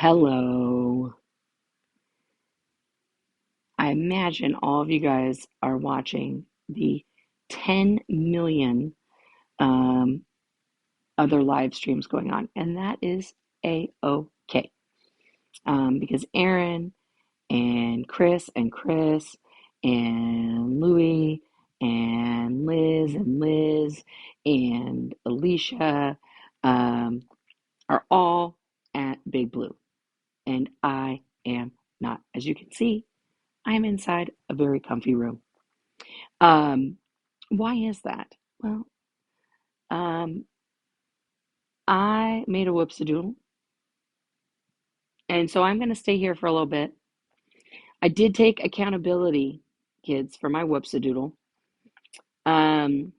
Hello. I imagine all of you guys are watching the 10 million um, other live streams going on, and that is a-okay. Because Aaron and Chris and Louie and Liz and Alicia um, are all at Big Blue, and I am not. As you can see, I'm inside a very comfy room. Um, why is that? Well, um, I made a whoopsie-doodle, and so I'm going to stay here for a little bit. I did take accountability, kids, for my whoopsie-doodle, um,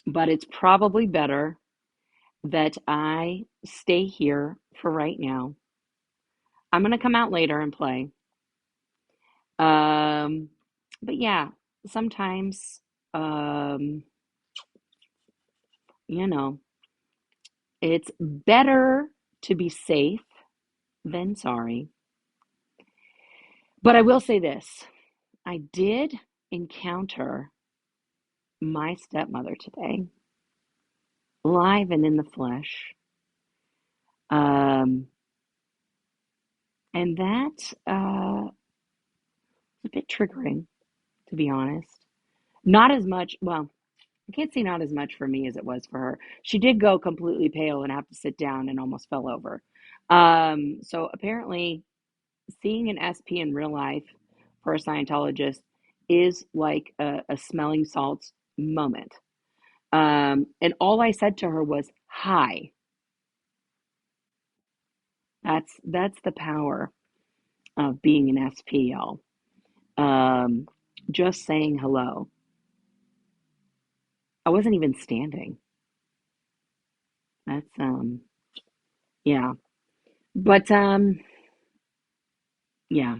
but it's probably better that I stay here for right now. I'm going to come out later and play. Um, but yeah, sometimes, um, you know, it's better to be safe than sorry. But I will say this. I did encounter my stepmother today, live and in the flesh. Um, and that was a bit triggering, to be honest. Not as much, well, I can't say not as much for me as it was for her. She did go completely pale and have to sit down and almost fell over. So apparently, seeing an SP in real life for a Scientologist is like a smelling salts moment. And all I said to her was, "Hi." That's the power of being an SP, y'all. Um, just saying hello. I wasn't even standing. That's yeah. But yeah.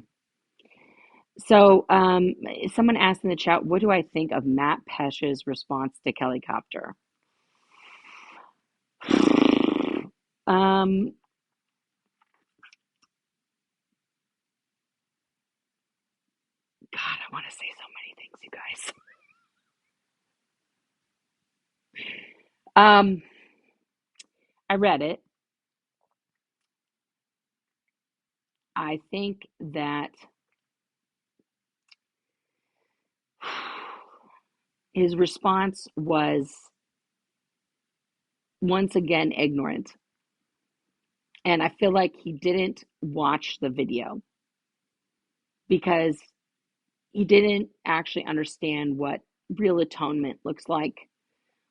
So someone asked in the chat, what do I think of Matt Pesch's response to Kelly Copter? Um, God, I want to say so many things, you guys. I read it. I think that his response was once again ignorant. And I feel like he didn't watch the video because he didn't actually understand what real atonement looks like,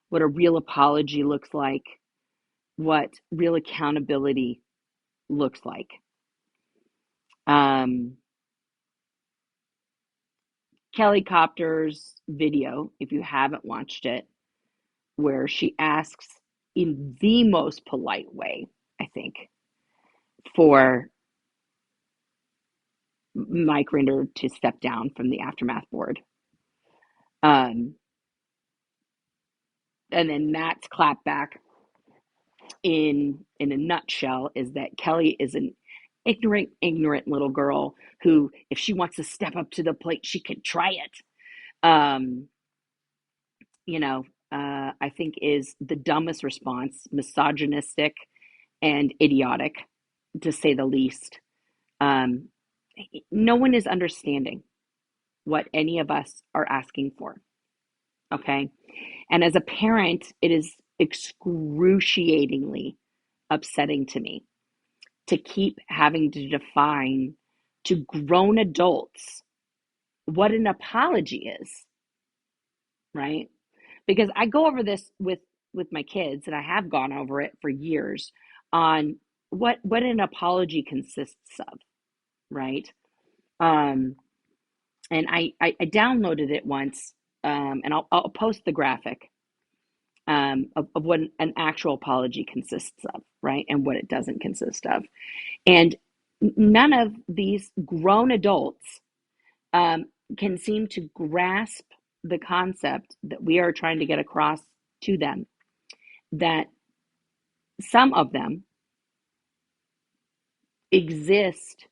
what a real apology looks like, what real accountability looks like. Um, Kelly Copter's video, if you haven't watched it, where she asks in the most polite way, I think, for Mike Rinder to step down from the Aftermath board. Um, and then Matt's clapback in a nutshell is that Kelly is an ignorant little girl who, if she wants to step up to the plate, she can try it. Um, you know, I think is the dumbest response, misogynistic and idiotic, to say the least. Um, no one is understanding what any of us are asking for. Okay. And as a parent, it is excruciatingly upsetting to me to keep having to define to grown adults what an apology is, right? Because I go over this with my kids, and I have gone over it for years on what an apology consists of, right? Um, and I downloaded it once, and I'll post the graphic of what an actual apology consists of, right, and what it doesn't consist of. And none of these grown adults um, can seem to grasp the concept that we are trying to get across to them, that some of them exist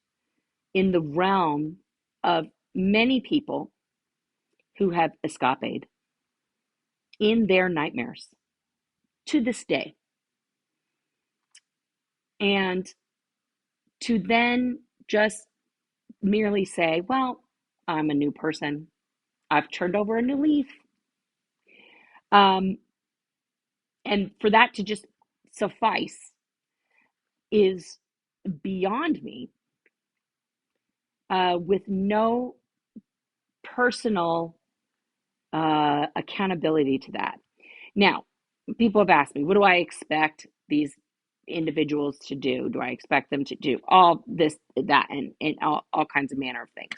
in the realm of many people who have escaped in their nightmares to this day. And to then just merely say, well, I'm a new person. I've turned over a new leaf. Um, and for that to just suffice is beyond me, with no personal accountability to that. Now, people have asked me, what do I expect these individuals to do? Do I expect them to do all this, that, and all kinds of manner of things?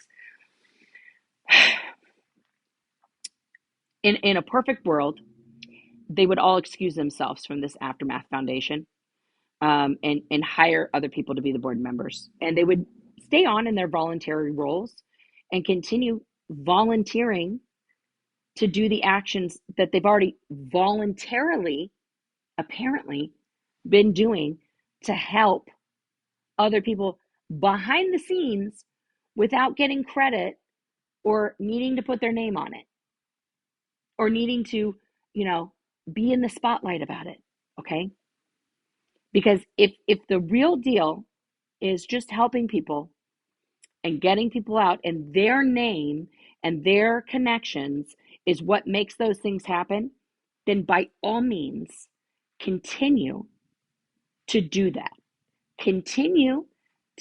In a perfect world, they would all excuse themselves from this Aftermath Foundation, and hire other people to be the board members. And they would stay on in their voluntary roles and continue volunteering to do the actions that they've already voluntarily, apparently, been doing to help other people behind the scenes without getting credit or needing to put their name on it or needing to, be in the spotlight about it. Okay. Because if the real deal is just helping people and getting people out, and their name and their connections is what makes those things happen, then by all means, continue to do that. Continue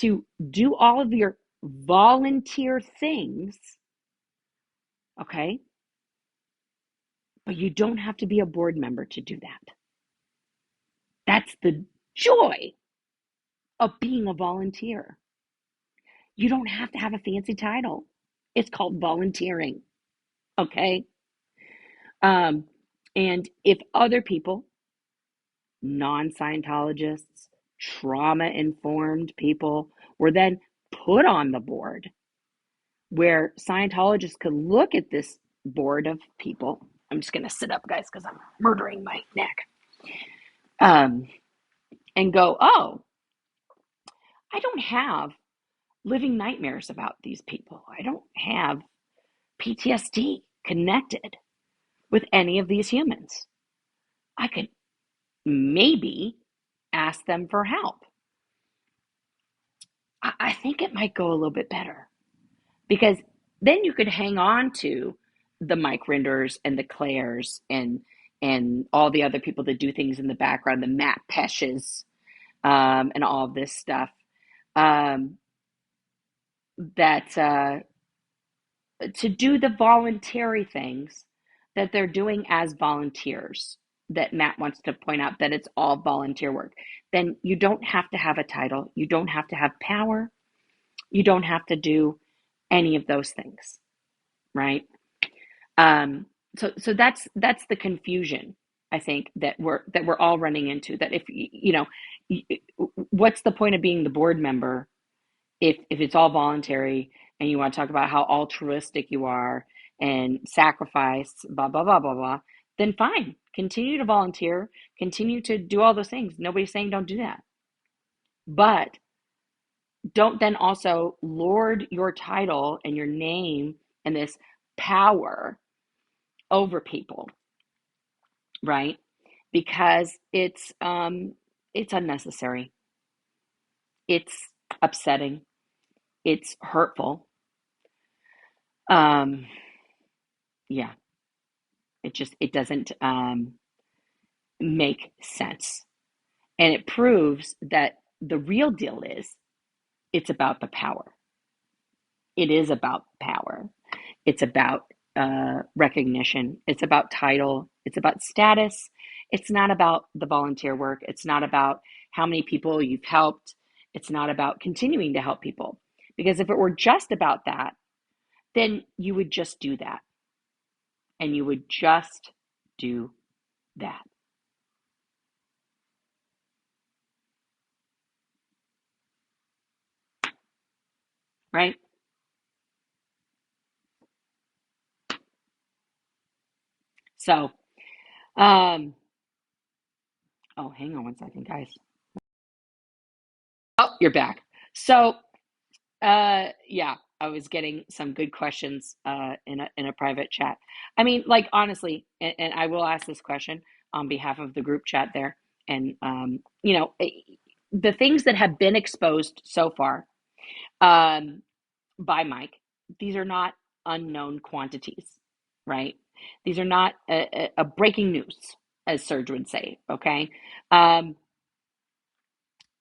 to do all of your volunteer things, okay? But you don't have to be a board member to do that. That's the joy of being a volunteer. You don't have to have a fancy title. It's called volunteering, okay? And if other people, non-Scientologists, trauma-informed people, were then put on the board where Scientologists could look at this board of people. I'm just going to sit up, guys, because I'm murdering my neck. And go, oh, I don't have living nightmares about these people. I don't have PTSD connected with any of these humans. I could maybe ask them for help. I think it might go a little bit better, because then you could hang on to the Mike Rinders and the Claires and all the other people that do things in the background, the Matt Peshes, and all of this stuff, that to do the voluntary things that they're doing as volunteers, that Matt wants to point out that it's all volunteer work. Then you don't have to have a title. You don't have to have power. You don't have to do any of those things, right? So that's the confusion, I think, that we're all running into. That if what's the point of being the board member if it's all voluntary, and you want to talk about how altruistic you are and sacrifice, blah blah blah blah blah? Then fine, continue to volunteer, continue to do all those things. Nobody's saying don't do that, but don't then also lord your title and your name and this power over people, right? Because it's unnecessary. It's upsetting. It's hurtful. Yeah, it doesn't make sense, and it proves that the real deal is it's about the power. It is about power. It's about recognition. It's about title. It's about status. It's not about the volunteer work. It's not about how many people you've helped. It's not about continuing to help people. Because if it were just about that, then you would just do that. And you would just do that. Right? So, oh, hang on one second, guys. Oh, you're back. So, yeah, I was getting some good questions in a private chat. I mean, like honestly, and I will ask this question on behalf of the group chat there. And the things that have been exposed so far um, by Mike, these are not unknown quantities, right? These are not a breaking news, as Serge would say. Okay, um,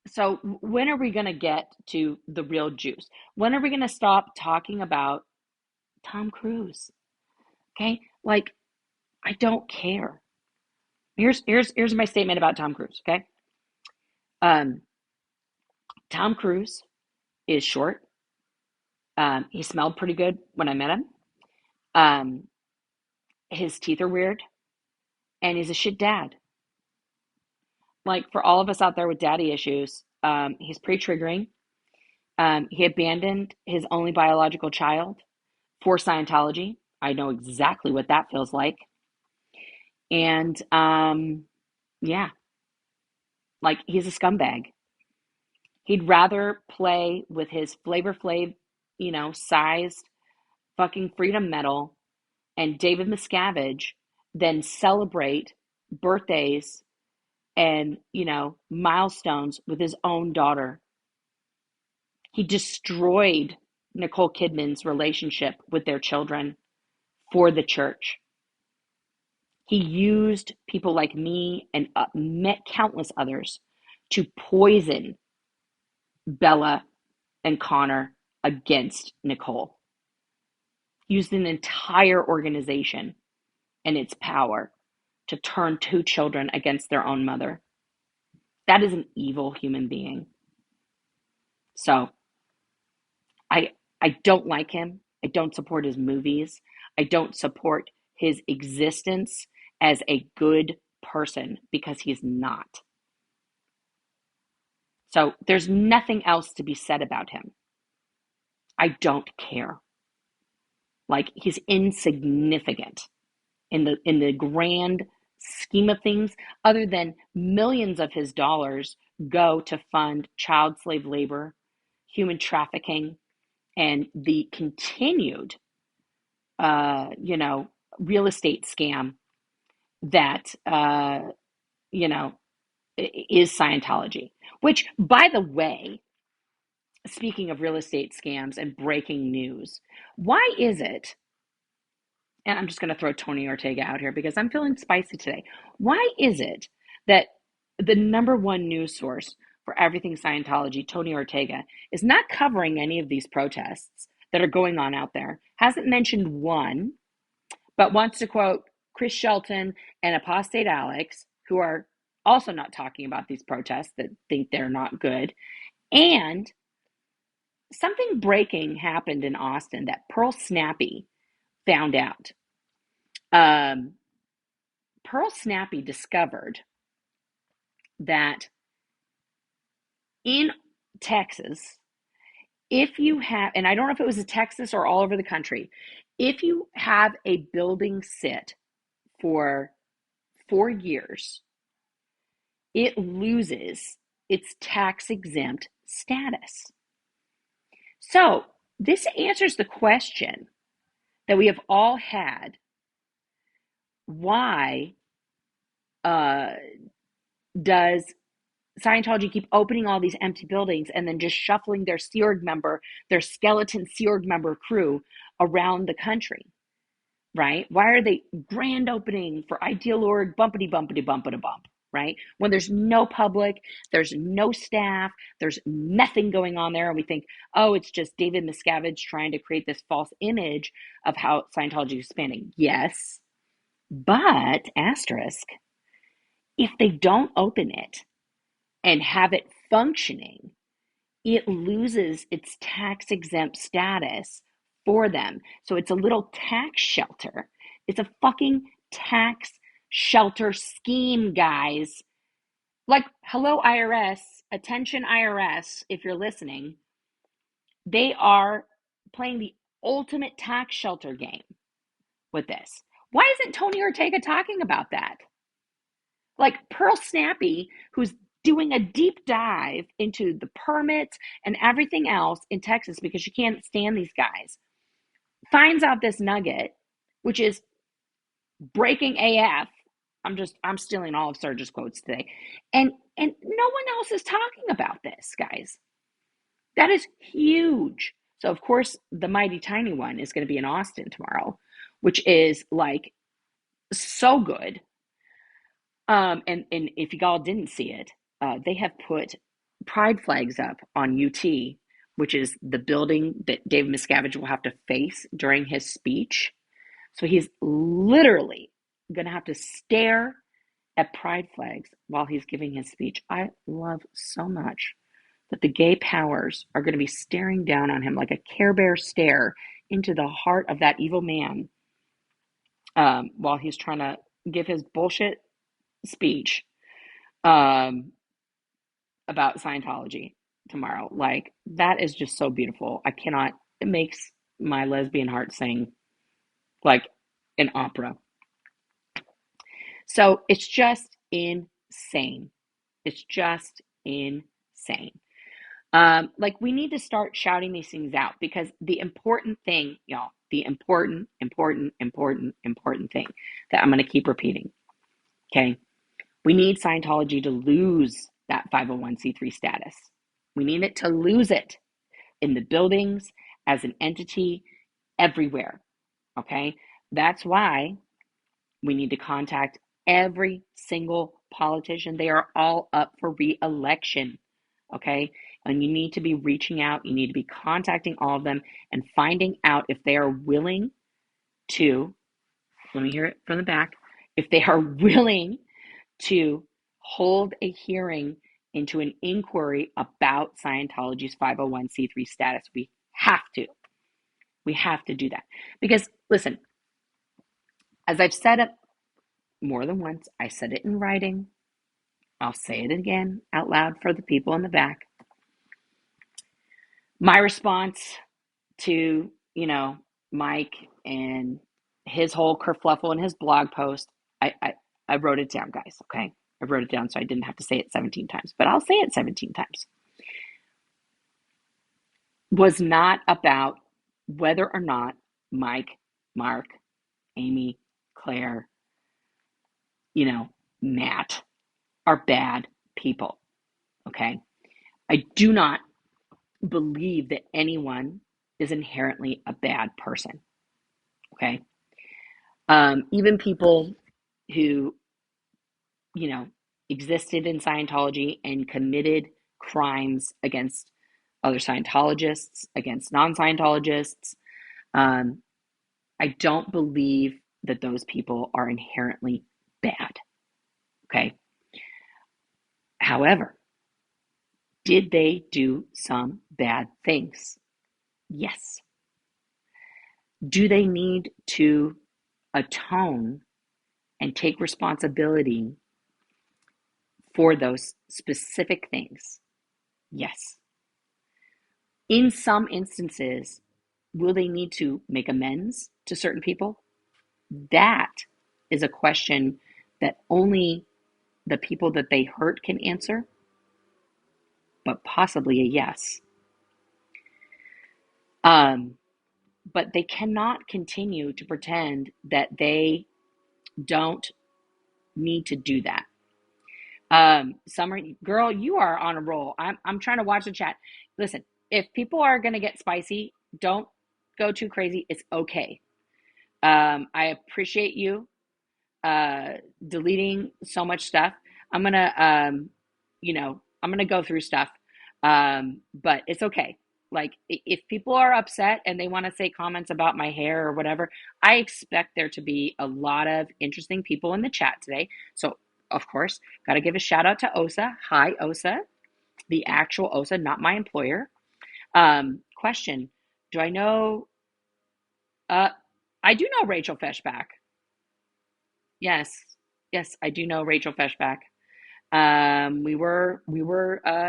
so when are we going to get to the real juice? When are we going to stop talking about Tom Cruise? Okay? Like I don't care. Here's my statement about Tom Cruise, okay? Um Tom Cruise is short. He smelled pretty good when I met him. Um his teeth are weird and he's a shit dad. Like for all of us out there with daddy issues, he's pre-triggering. He abandoned his only biological child for Scientology. I know exactly what that feels like. And yeah, like he's a scumbag. He'd rather play with his Flavor Flav, sized fucking Freedom Medal and David Miscavige than celebrate birthdays and, milestones with his own daughter. He destroyed Nicole Kidman's relationship with their children for the church. He used people like me and met countless others to poison Bella and Connor against Nicole. He used an entire organization and its power to turn two children against their own mother. That is an evil human being. So I I don't like him. I don't support his movies. I don't support his existence as a good person because he's not. So there's nothing else to be said about him. I don't care. Like he's insignificant in the grand scheme of things, other than millions of his dollars go to fund child slave labor, human trafficking, and the continued, real estate scam that, you know, is Scientology. Which, by the way, speaking of real estate scams and breaking news, why is it, and I'm just going to throw Tony Ortega out here because I'm feeling spicy today. Why is it that the number one news source for everything Scientology, Tony Ortega, is not covering any of these protests that are going on out there, hasn't mentioned one, but wants to quote Chris Shelton and Apostate Alex, who are also not talking about these protests that think they're not good. And something breaking happened in Austin that Pearl Snappy found out. Um, Pearl Snappy discovered that in Texas, if you have, and I don't know if it was in Texas or all over the country, if you have a building sit for 4 years, it loses its tax exempt status. So, this answers the question that we have all had. Why uh, does Scientology keep opening all these empty buildings and then just shuffling their skeleton Sea Org member crew around the country, right? Why are they grand opening for Ideal Org, bumpity bumpity bumpity bump, right? When there's no public, there's no staff, there's nothing going on there. And we think, oh, it's just David Miscavige trying to create this false image of how Scientology is expanding. Yes, but asterisk, if they don't open it and have it functioning, it loses its tax exempt status for them. So it's a little tax shelter. It's a fucking tax shelter scheme, guys. Like, hello, IRS, attention, IRS, if you're listening. They are playing the ultimate tax shelter game with this. Why isn't Tony Ortega talking about that? Like Pearl Snappy, who's doing a deep dive into the permits and everything else in Texas because she can't stand these guys. Finds out this nugget, which is breaking AF. I'm stealing all of Serge's quotes today. And no one else is talking about this, guys. That is huge. So of course the mighty tiny one is going to be in Austin tomorrow, which is like so good. And if y'all didn't see it, they have put pride flags up on UT, which is the building that David Miscavige will have to face during his speech. So he's literally going to have to stare at pride flags while he's giving his speech. I love so much that the gay powers are going to be staring down on him like a Care Bear stare into the heart of that evil man, while he's trying to give his bullshit speech um, about Scientology tomorrow. Like, that is just so beautiful. I cannot, it makes my lesbian heart sing like an opera. So it's just insane. It's just insane. Like, we need to start shouting these things out, because the important thing, y'all, the important thing that I'm going to keep repeating, okay? We need Scientology to lose that 501c3 status. We need it to lose it in the buildings, as an entity, everywhere, okay? That's why we need to contact every single politician. They are all up for re-election, okay? And you need to be reaching out. You need to be contacting all of them and finding out if they are willing to, let me hear it from the back, if they are willing to hold a hearing into an inquiry about Scientology's 501c3 status. We have to. We have to do that. Because, listen, as I've said it more than once, I said it in writing. I'll say it again out loud for the people in the back. My response to, Mike and his whole kerfluffle in his blog post, I wrote it down, guys, okay? I wrote it down so I didn't have to say it 17 times, but I'll say it 17 times. Was not about whether or not Mike, Mark, Amy, Claire, Matt are bad people, okay? I do not believe that anyone is inherently a bad person, okay? Even people who, existed in Scientology and committed crimes against other Scientologists, against non-Scientologists, I don't believe that those people are inherently bad, okay? However, did they do some bad things? Yes. Do they need to atone and take responsibility for those specific things? Yes. In some instances, will they need to make amends to certain people? That is a question that only the people that they hurt can answer, but possibly a yes. But they cannot continue to pretend that they don't need to do that. Summer, girl, you are on a roll. I'm trying to watch the chat. Listen, if people are going to get spicy, don't go too crazy. It's okay. I appreciate you deleting so much stuff. I'm gonna, I'm gonna go through stuff, but it's okay. Like, if people are upset and they want to say comments about my hair or whatever, I expect there to be a lot of interesting people in the chat today. So, of course, got to give a shout out to Osa. Hi, Osa, the actual Osa, not my employer. Question: do I know? I do know Rachel Feshbach. Yes, yes, I do know Rachel Feshbach. We were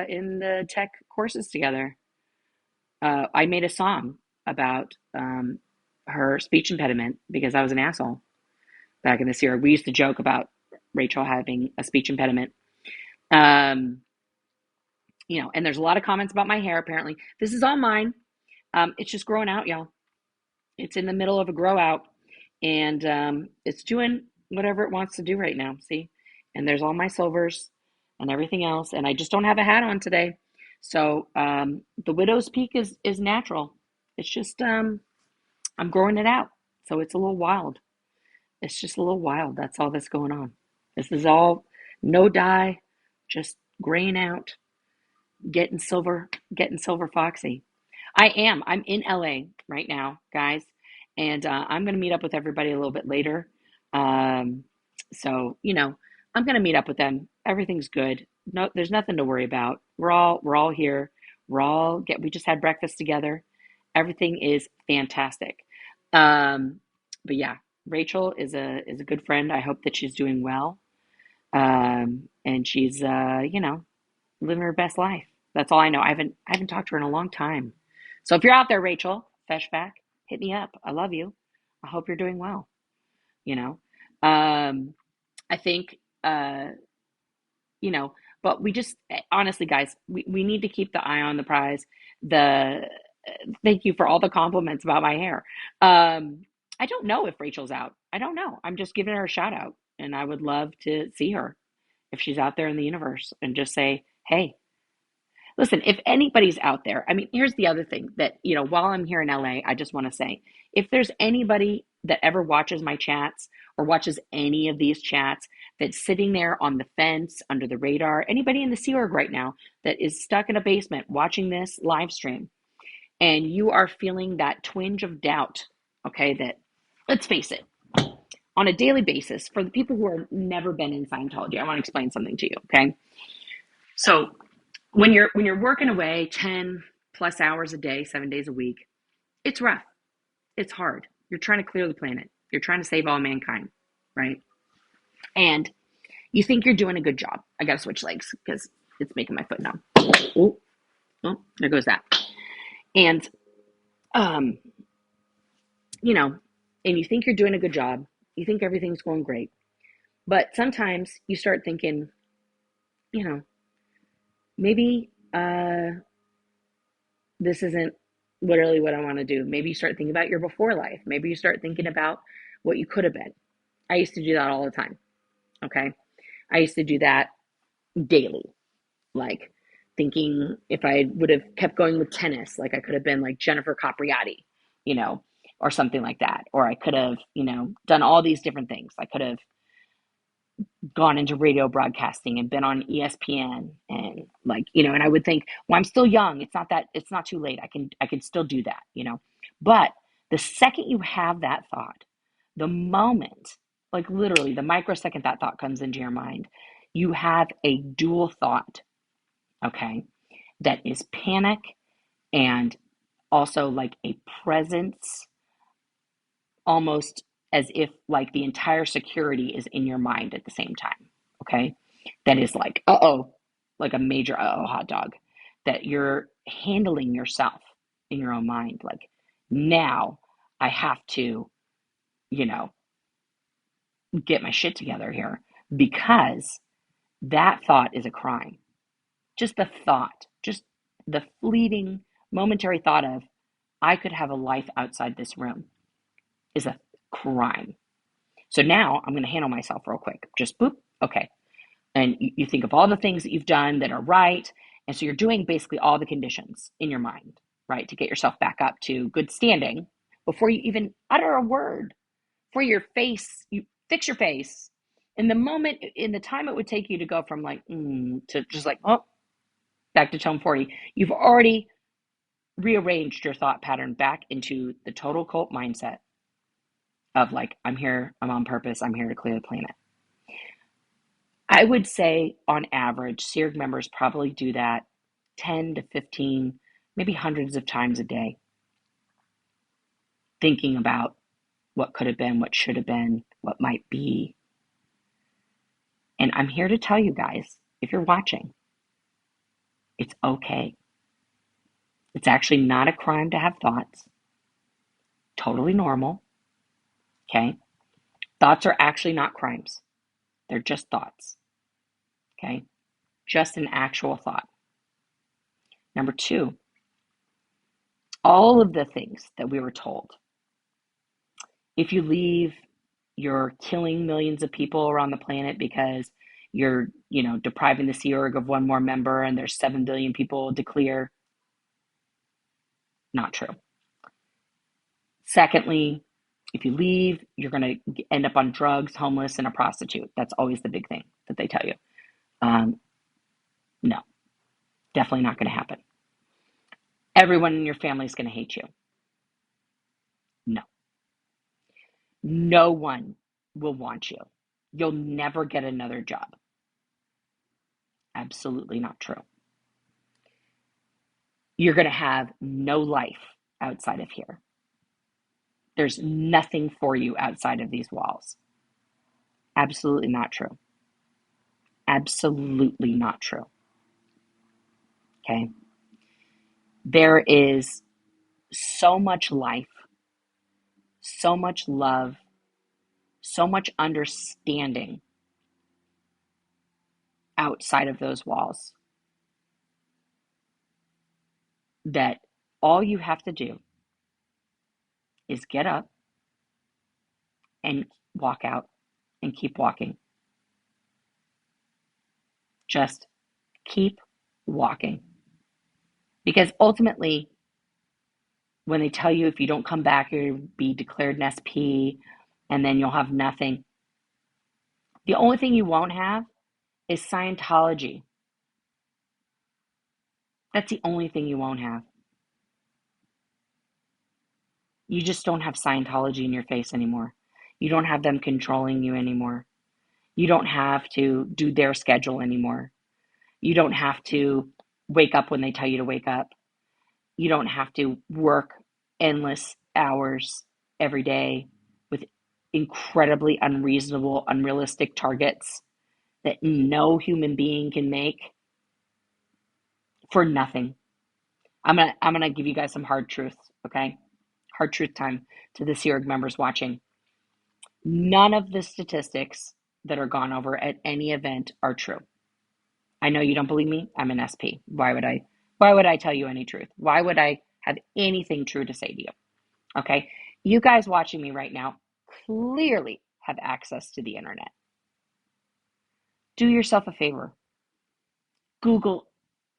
in the tech courses together. I made a song about her speech impediment because I was an asshole back in this year. We used to joke about Rachel having a speech impediment. Um, and there's a lot of comments about my hair. Apparently, this is all mine. It's just growing out, y'all. It's in the middle of a grow out, and it's doing whatever it wants to do right now. See, and there's all my silvers and everything else, and I just don't have a hat on today. So the widow's peak is natural. It's just I'm growing it out, so it's a little wild. It's just a little wild. That's all that's going on. This is all no dye, just graying out, getting silver foxy. I'm in LA right now, guys, and I'm going to meet up with everybody a little bit later. Um, so, I'm going to meet up with them. Everything's good. No, there's nothing to worry about. We're all here. We just had breakfast together. Everything is fantastic. Um, but yeah, Rachel is a good friend. I hope that she's doing well. And she's living her best life. That's all I know. I haven't talked to her in a long time. So if you're out there, Rachel Feshback, hit me up. I love you. I hope you're doing well. You know, um, I think you know, but we just honestly, guys, we need to keep the eye on the prize. The Thank you for all the compliments about my hair. I don't know if Rachel's out. I don't know. I'm just giving her a shout out, and I would love to see her if she's out there in the universe and just say, hey, listen, if anybody's out there, I mean, here's the other thing that, while I'm here in LA, I just want to say, if there's anybody that ever watches my chats or watches any of these chats that's sitting there on the fence under the radar, anybody in the Sea Org right now that is stuck in a basement watching this live stream, and you are feeling that twinge of doubt, okay, that, let's face it, on a daily basis, for the people who have never been in Scientology, I want to explain something to you, okay? So when you're working away 10 plus hours a day, 7 days a week, it's rough. It's hard. You're trying to clear the planet. You're trying to save all mankind, right? And you think you're doing a good job. I got to switch legs because it's making my foot numb. Oh, oh, there goes that. And, um, you know, and you think you're doing a good job. You think everything's going great. But sometimes you start thinking, you know, maybe this isn't literally what I want to do. Maybe you start thinking about your before life. Maybe you start thinking about what you could have been. I used to do that all the time. Okay. I used to do that daily, like thinking if I would have kept going with tennis, like I could have been like Jennifer Capriati, you know, or something like that. Or I could have, done all these different things. I could have gone into radio broadcasting and been on ESPN and and I would think, well, I'm still young. It's not too late. I can still do that. But the second you have that thought, the moment, like literally the microsecond that thought comes into your mind, you have a dual thought, okay, that is panic and also like a presence, almost as if like the entire security is in your mind at the same time. Okay. That is like, like a major hot dog, that you're handling yourself in your own mind. Like, now I have to, you know, get my shit together here, because that thought is a crime. Just the thought, just the fleeting momentary thought of, I could have a life outside this room, is a crime. So now I'm going to handle myself real quick. Just boop. Okay. And you think of all the things that you've done that are right. And so you're doing basically all the conditions in your mind, right, to get yourself back up to good standing before you even utter a word. For your face, you fix your face. In the time it would take you to go from like, to just like, oh, back to tone 40, you've already rearranged your thought pattern back into the total cult mindset of like, I'm here, I'm on purpose, I'm here to clear the planet. I would say on average, SEERG members probably do that 10 to 15, maybe hundreds of times a day, thinking about what could have been, what should have been, what might be. And I'm here to tell you guys, if you're watching, it's okay. It's actually not a crime to have thoughts. Totally normal. Okay? Thoughts are actually not crimes. They're just thoughts. Okay? just an actual thought. Number two, all of the things that we were told. If you leave, you're killing millions of people around the planet because you're, depriving the Sea Org of one more member and there's 7 billion people to clear. Not true. Secondly, if you leave, you're going to end up on drugs, homeless, and a prostitute. That's always the big thing that they tell you. No, definitely not going to happen. Everyone in your family is going to hate you. No. No one will want you. You'll never get another job. Absolutely not true. You're going to have no life outside of here. There's nothing for you outside of these walls. Absolutely not true. Absolutely not true. Okay? There is so much life, so much love, so much understanding outside of those walls that all you have to do is get up and walk out and keep walking. Just keep walking. Because ultimately, when they tell you if you don't come back, you'll be declared an SP and then you'll have nothing. The only thing you won't have is Scientology. That's the only thing you won't have. You just don't have Scientology in your face anymore. You don't have them controlling you anymore. You don't have to do their schedule anymore. You don't have to wake up when they tell you to wake up. You don't have to work endless hours every day with incredibly unreasonable, unrealistic targets that no human being can make for nothing. I'm gonna give you guys some hard truths, okay? Hard truth time to the Sea Org members watching. None of the statistics that are gone over at any event are true. I know you don't believe me. I'm an SP. Why would I tell you any truth? Why would I have anything true to say to you? Okay? You guys watching me right now clearly have access to the internet. Do yourself a favor. Google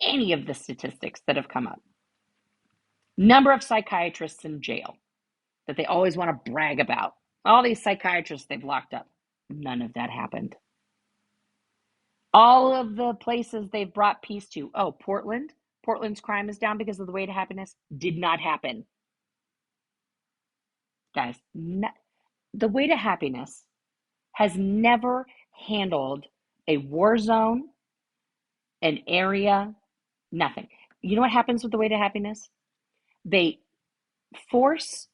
any of the statistics that have come up. Number of psychiatrists in jail that they always want to brag about. All these psychiatrists they've locked up. None of that happened. All of the places they've brought peace to. Oh, Portland. Portland's crime is down because of the way to happiness. Did not happen. Guys, the way to happiness has never handled a war zone, an area, nothing. You know what happens with the way to happiness? They force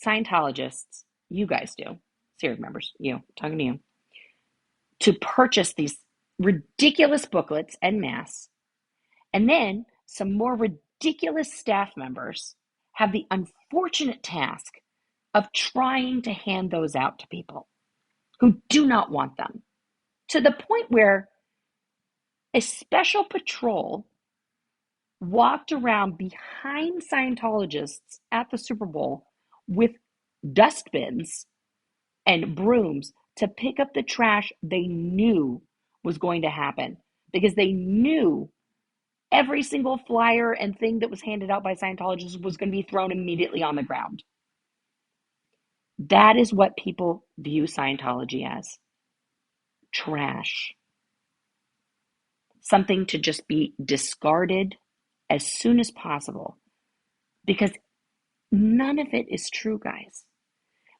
Scientologists, you guys do, Sea Org members, you, talking to you, to purchase these ridiculous booklets en masse, and then some more ridiculous staff members have the unfortunate task of trying to hand those out to people who do not want them, to the point where a special patrol walked around behind Scientologists at the Super Bowl with dustbins and brooms to pick up the trash they knew was going to happen, because they knew every single flyer and thing that was handed out by Scientologists was going to be thrown immediately on the ground. That is what people view Scientology as. Trash. Something to just be discarded as soon as possible, because none of it is true, guys.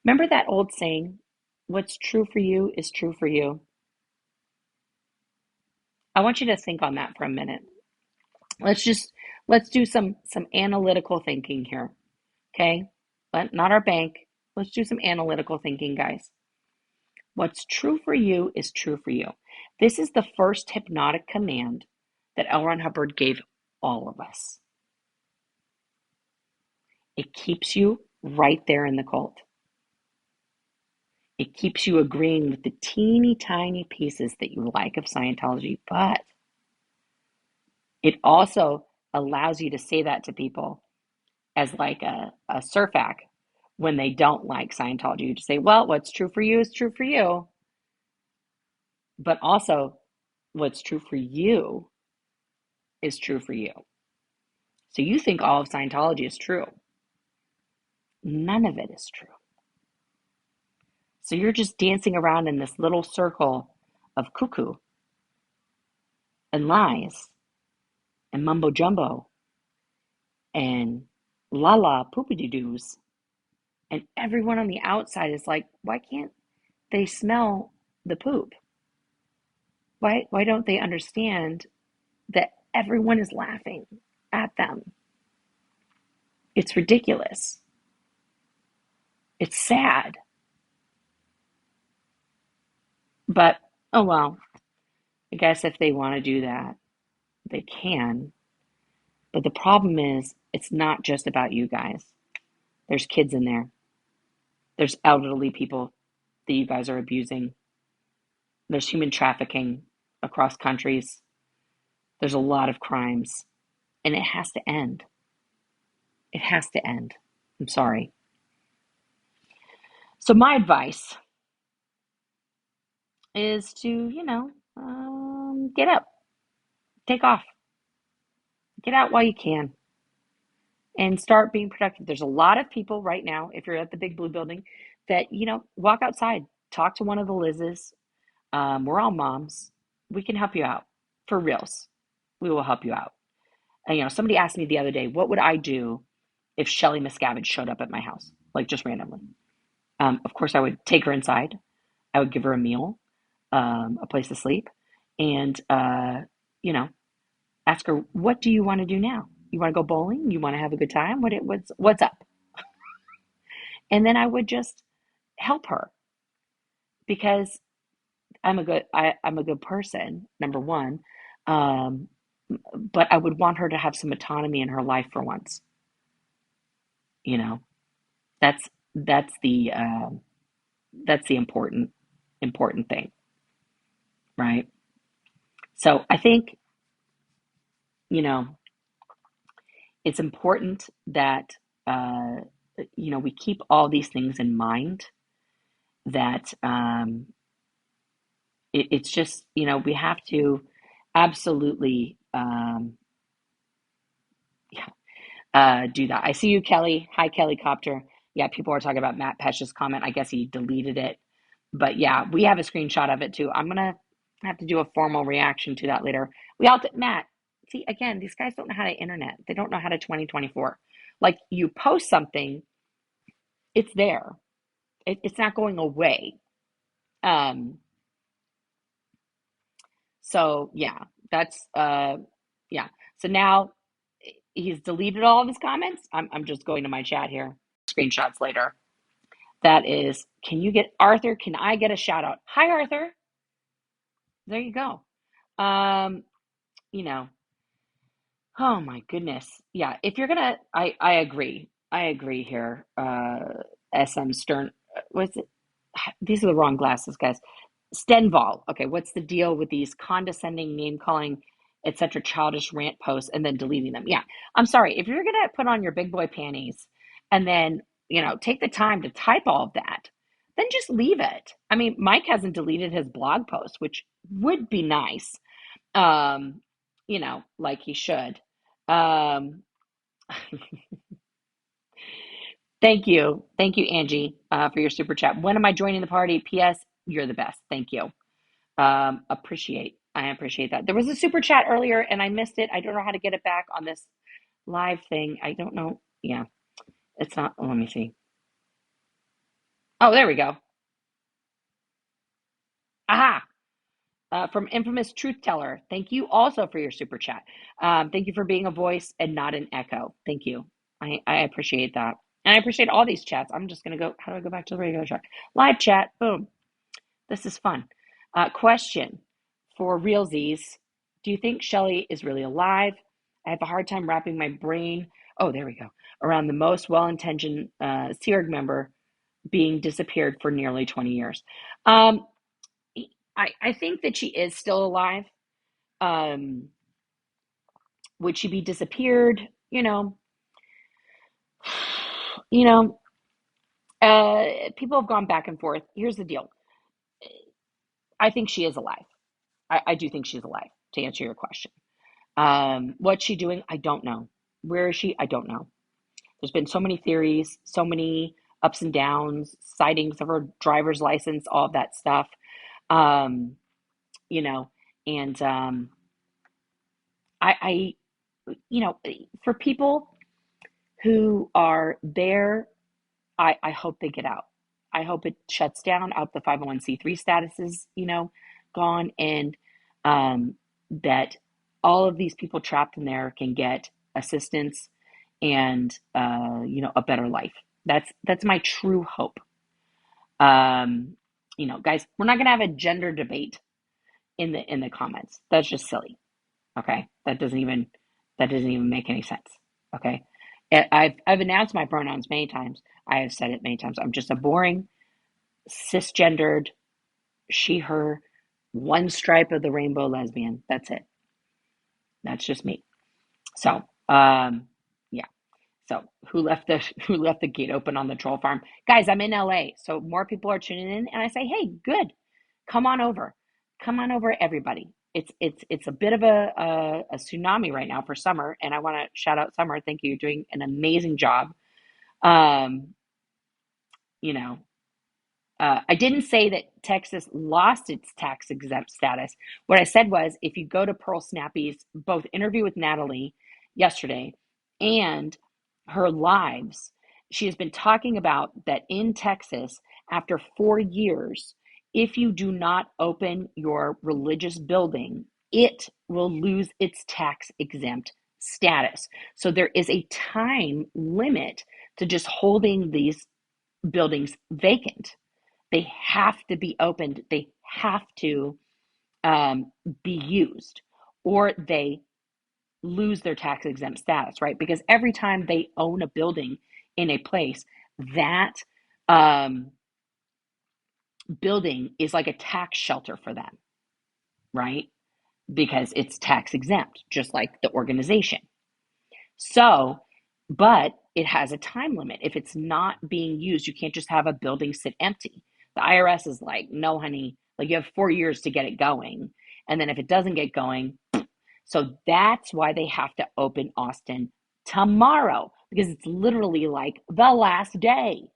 Remember that old saying, what's true for you is true for you? I want you to think on that for a minute. Let's do some analytical thinking here, okay? But not our bank. Let's do some analytical thinking, guys. What's true for you is true for you. This is the first hypnotic command that L. Ron Hubbard gave all of us. It keeps you right there in the cult. It keeps you agreeing with the teeny tiny pieces that you like of Scientology, but It also allows you to say that to people as like a surf act when they don't like Scientology. You just say, well, what's true for you is true for you. But also, what's true for you is true for you. So you think all of Scientology is true. None of it is true. So you're just dancing around in this little circle of cuckoo and lies and mumbo jumbo and la la poopity doos. And everyone on the outside is like, why can't they smell the poop? Why don't they understand that everyone is laughing at them? It's ridiculous. It's sad. But oh well, I guess if they want to do that, they can. But the problem is, it's not just about you guys. There's kids in there. There's elderly people that you guys are abusing. There's human trafficking across countries. There's a lot of crimes. And it has to end. It has to end. I'm sorry. So my advice is to, get up, take off, get out while you can, and start being productive. There's a lot of people right now, if you're at the Big Blue Building, that, walk outside, talk to one of the Liz's. We're all moms. We can help you out for reals. We will help you out. And, somebody asked me the other day, what would I do if Shelly Miscavige showed up at my house, like just randomly? Of course, I would take her inside. I would give her a meal, a place to sleep, and, ask her, what do you want to do now? You want to go bowling? You want to have a good time? What's up? And then I would just help her because I'm a good person, number one. Um, but I would want her to have some autonomy in her life for once. You know, that's that's the that's the important thing, right? So I think you know it's important that uh, we keep all these things in mind. That it's just we have to absolutely yeah, do that. I see you, Kelly. Hi, Kelly Copter. Yeah, people are talking about Matt Pesch's comment. I guess he deleted it. But yeah, we have a screenshot of it too. I'm going to have to do a formal reaction to that later. Matt, see, again, these guys don't know how to internet. They don't know how to 2024. Like you post something, it's there. It's not going away. Um, so yeah, that's, yeah. So now he's deleted all of his comments. I'm just going to my chat here. Screenshots later. That is, can you get Arthur? Can I get a shout out? Hi, Arthur. There you go. Um, you know, oh my goodness. Yeah, if you're gonna, I agree. I agree here. SM Stern, what's it? These are the wrong glasses, guys. Stenval. Okay, what's the deal with these condescending name calling, etc. childish rant posts and then deleting them? Yeah, I'm sorry. If you're gonna put on your big boy panties and then, take the time to type all of that, then just leave it. I mean, Mike hasn't deleted his blog post, which would be nice. Um, like he should. Um, thank you. Thank you, Angie, for your super chat. When am I joining the party? P.S. You're the best. Thank you. I appreciate that. There was a super chat earlier and I missed it. I don't know how to get it back on this live thing. I don't know. Yeah, it's not. Let me see. Oh, there we go. Aha. From infamous truth teller. Thank you also for your super chat. Thank you for being a voice and not an echo. Thank you. I appreciate that. And I appreciate all these chats. I'm just going to go. How do I go back to the regular chat? Live chat. Boom. This is fun. Question for realsies. Do you think Shelly is really alive? I have a hard time wrapping my brain. Oh, there we go. Around the most well-intentioned Sea Org member being disappeared for nearly 20 years. Um, I think that she is still alive. Um, Would she be disappeared? You know, people have gone back and forth. Here's the deal. I think she is alive. I do think she's alive, to answer your question. What's she doing? I don't know. Where is she? I don't know. There's been so many theories, so many ups and downs, sightings of her driver's license, all of that stuff. Um, you know, and I, for people who are there, I hope they get out. I hope it shuts down. I hope the 501(c)(3) status is, gone, and that all of these people trapped in there can get assistance and a better life. That's my true hope. Guys, we're not gonna have a gender debate in the comments. That's just silly. Okay, that doesn't even make any sense. Okay, I've announced my pronouns many times. I have said it many times. I'm just a boring cisgendered she her one stripe of the rainbow lesbian. That's it. That's just me. So yeah. So who left the gate open on the troll farm? Guys, I'm in LA, so more people are tuning in, and I say, hey, good, come on over, everybody. It's a bit of a tsunami right now for Summer, and I want to shout out Summer. Thank you, you're doing an amazing job. Um, you know, I didn't say that Texas lost its tax exempt status. What I said was if you go to Pearl Snappy's both interview with Natalie yesterday and her lives, she has been talking about that in Texas, after 4 years, if you do not open your religious building, it will lose its tax exempt status. So there is a time limit to just holding these buildings vacant. They have to be opened. They have to be used, or they lose their tax exempt status, right? Because every time they own a building in a place, that um, building is like a tax shelter for them, right? Because it's tax exempt, just like the organization. So, but it has a time limit. If it's not being used, you can't just have a building sit empty. The IRS is like, no, honey, like you have 4 years to get it going. And then if it doesn't get going, so that's why they have to open Austin tomorrow, because it's literally like the last day.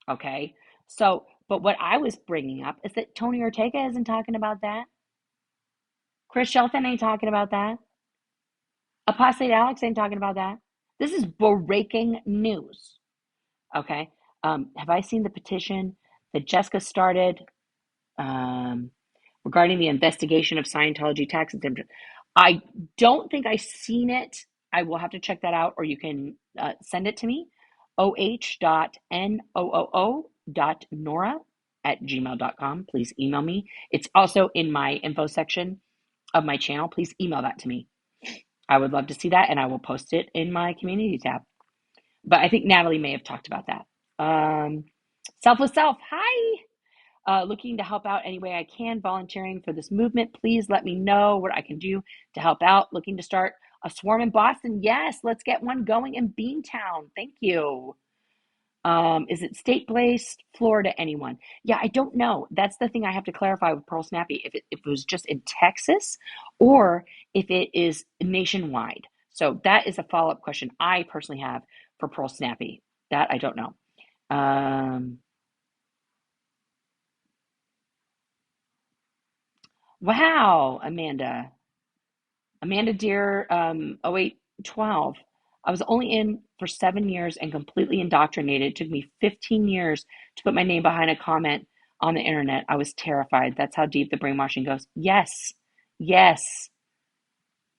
Okay. So, but what I was bringing up is that Tony Ortega isn't talking about that. Chris Shelton ain't talking about that. Apostate Alex ain't talking about that. This is breaking news. Okay. Have I seen the petition that Jessica started um, regarding the investigation of Scientology tax exemption? I don't think I've seen it. I will have to check that out, or you can send it to me. oh.noo.nora@gmail.com. Please email me. It's also in my info section of my channel. Please email that to me. I would love to see that, and I will post it in my community tab. But I think Natalie may have talked about that. Selfless Self, hi. Looking to help out any way I can, volunteering for this movement. Please let me know what I can do to help out. Looking to start a swarm in Boston. Yes, let's get one going in Beantown. Thank you. Is it state-based, Florida, anyone? Yeah, I don't know. That's the thing I have to clarify with Pearl Snappy, if it was just in Texas or if it is nationwide. So that is a follow-up question I personally have for Pearl Snappy. That I don't know. Wow, Amanda. Amanda Deer, 0812. I was only in for 7 years and completely indoctrinated. It took me 15 years to put my name behind a comment on the internet. I was terrified. That's how deep the brainwashing goes. Yes, yes,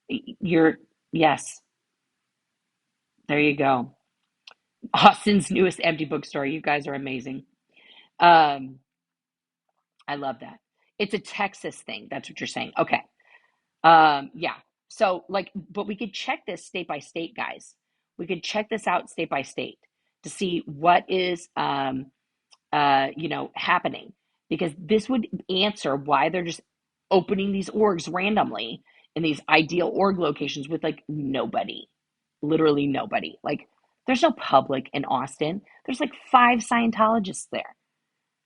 you're, yes, there you go. Austin's newest empty bookstore. You guys are amazing. Um, I love that. It's a Texas thing. That's what you're saying. Okay. Yeah. So like, but we could check this state by state, guys. We could check this out state by state to see what is, happening, because this would answer why they're just opening these orgs randomly in these ideal org locations with like nobody, literally nobody. Like there's no public in Austin. There's like five Scientologists there.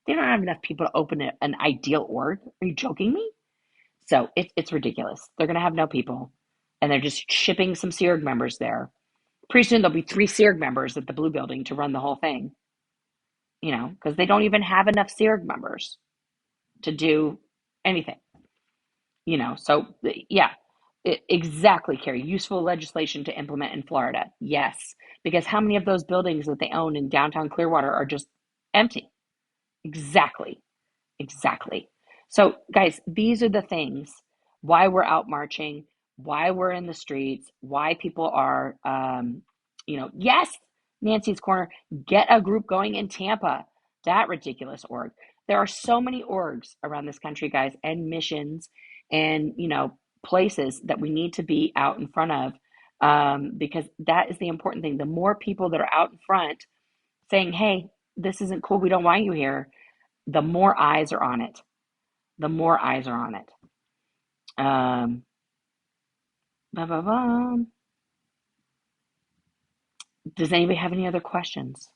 They don't have enough people to open an ideal org. Are you joking me? So it's ridiculous. They're going to have no people, and they're just shipping some SEERG members there. Pretty soon there'll be three SEERG members at the Blue Building to run the whole thing, because they don't even have enough SEERG members to do anything. So yeah, exactly, Carrie. Useful legislation to implement in Florida. Yes, because how many of those buildings that they own in downtown Clearwater are just empty? Exactly. Exactly. So, guys, these are the things why we're out marching, why we're in the streets, why people are, yes, Nancy's Corner, get a group going in Tampa, that ridiculous org. There are so many orgs around this country, guys, and missions and, places that we need to be out in front of, because that is the important thing. The more people that are out in front saying, hey, this isn't cool, we don't want you here, the more eyes are on it. The more eyes are on it. Um, Does anybody have any other questions?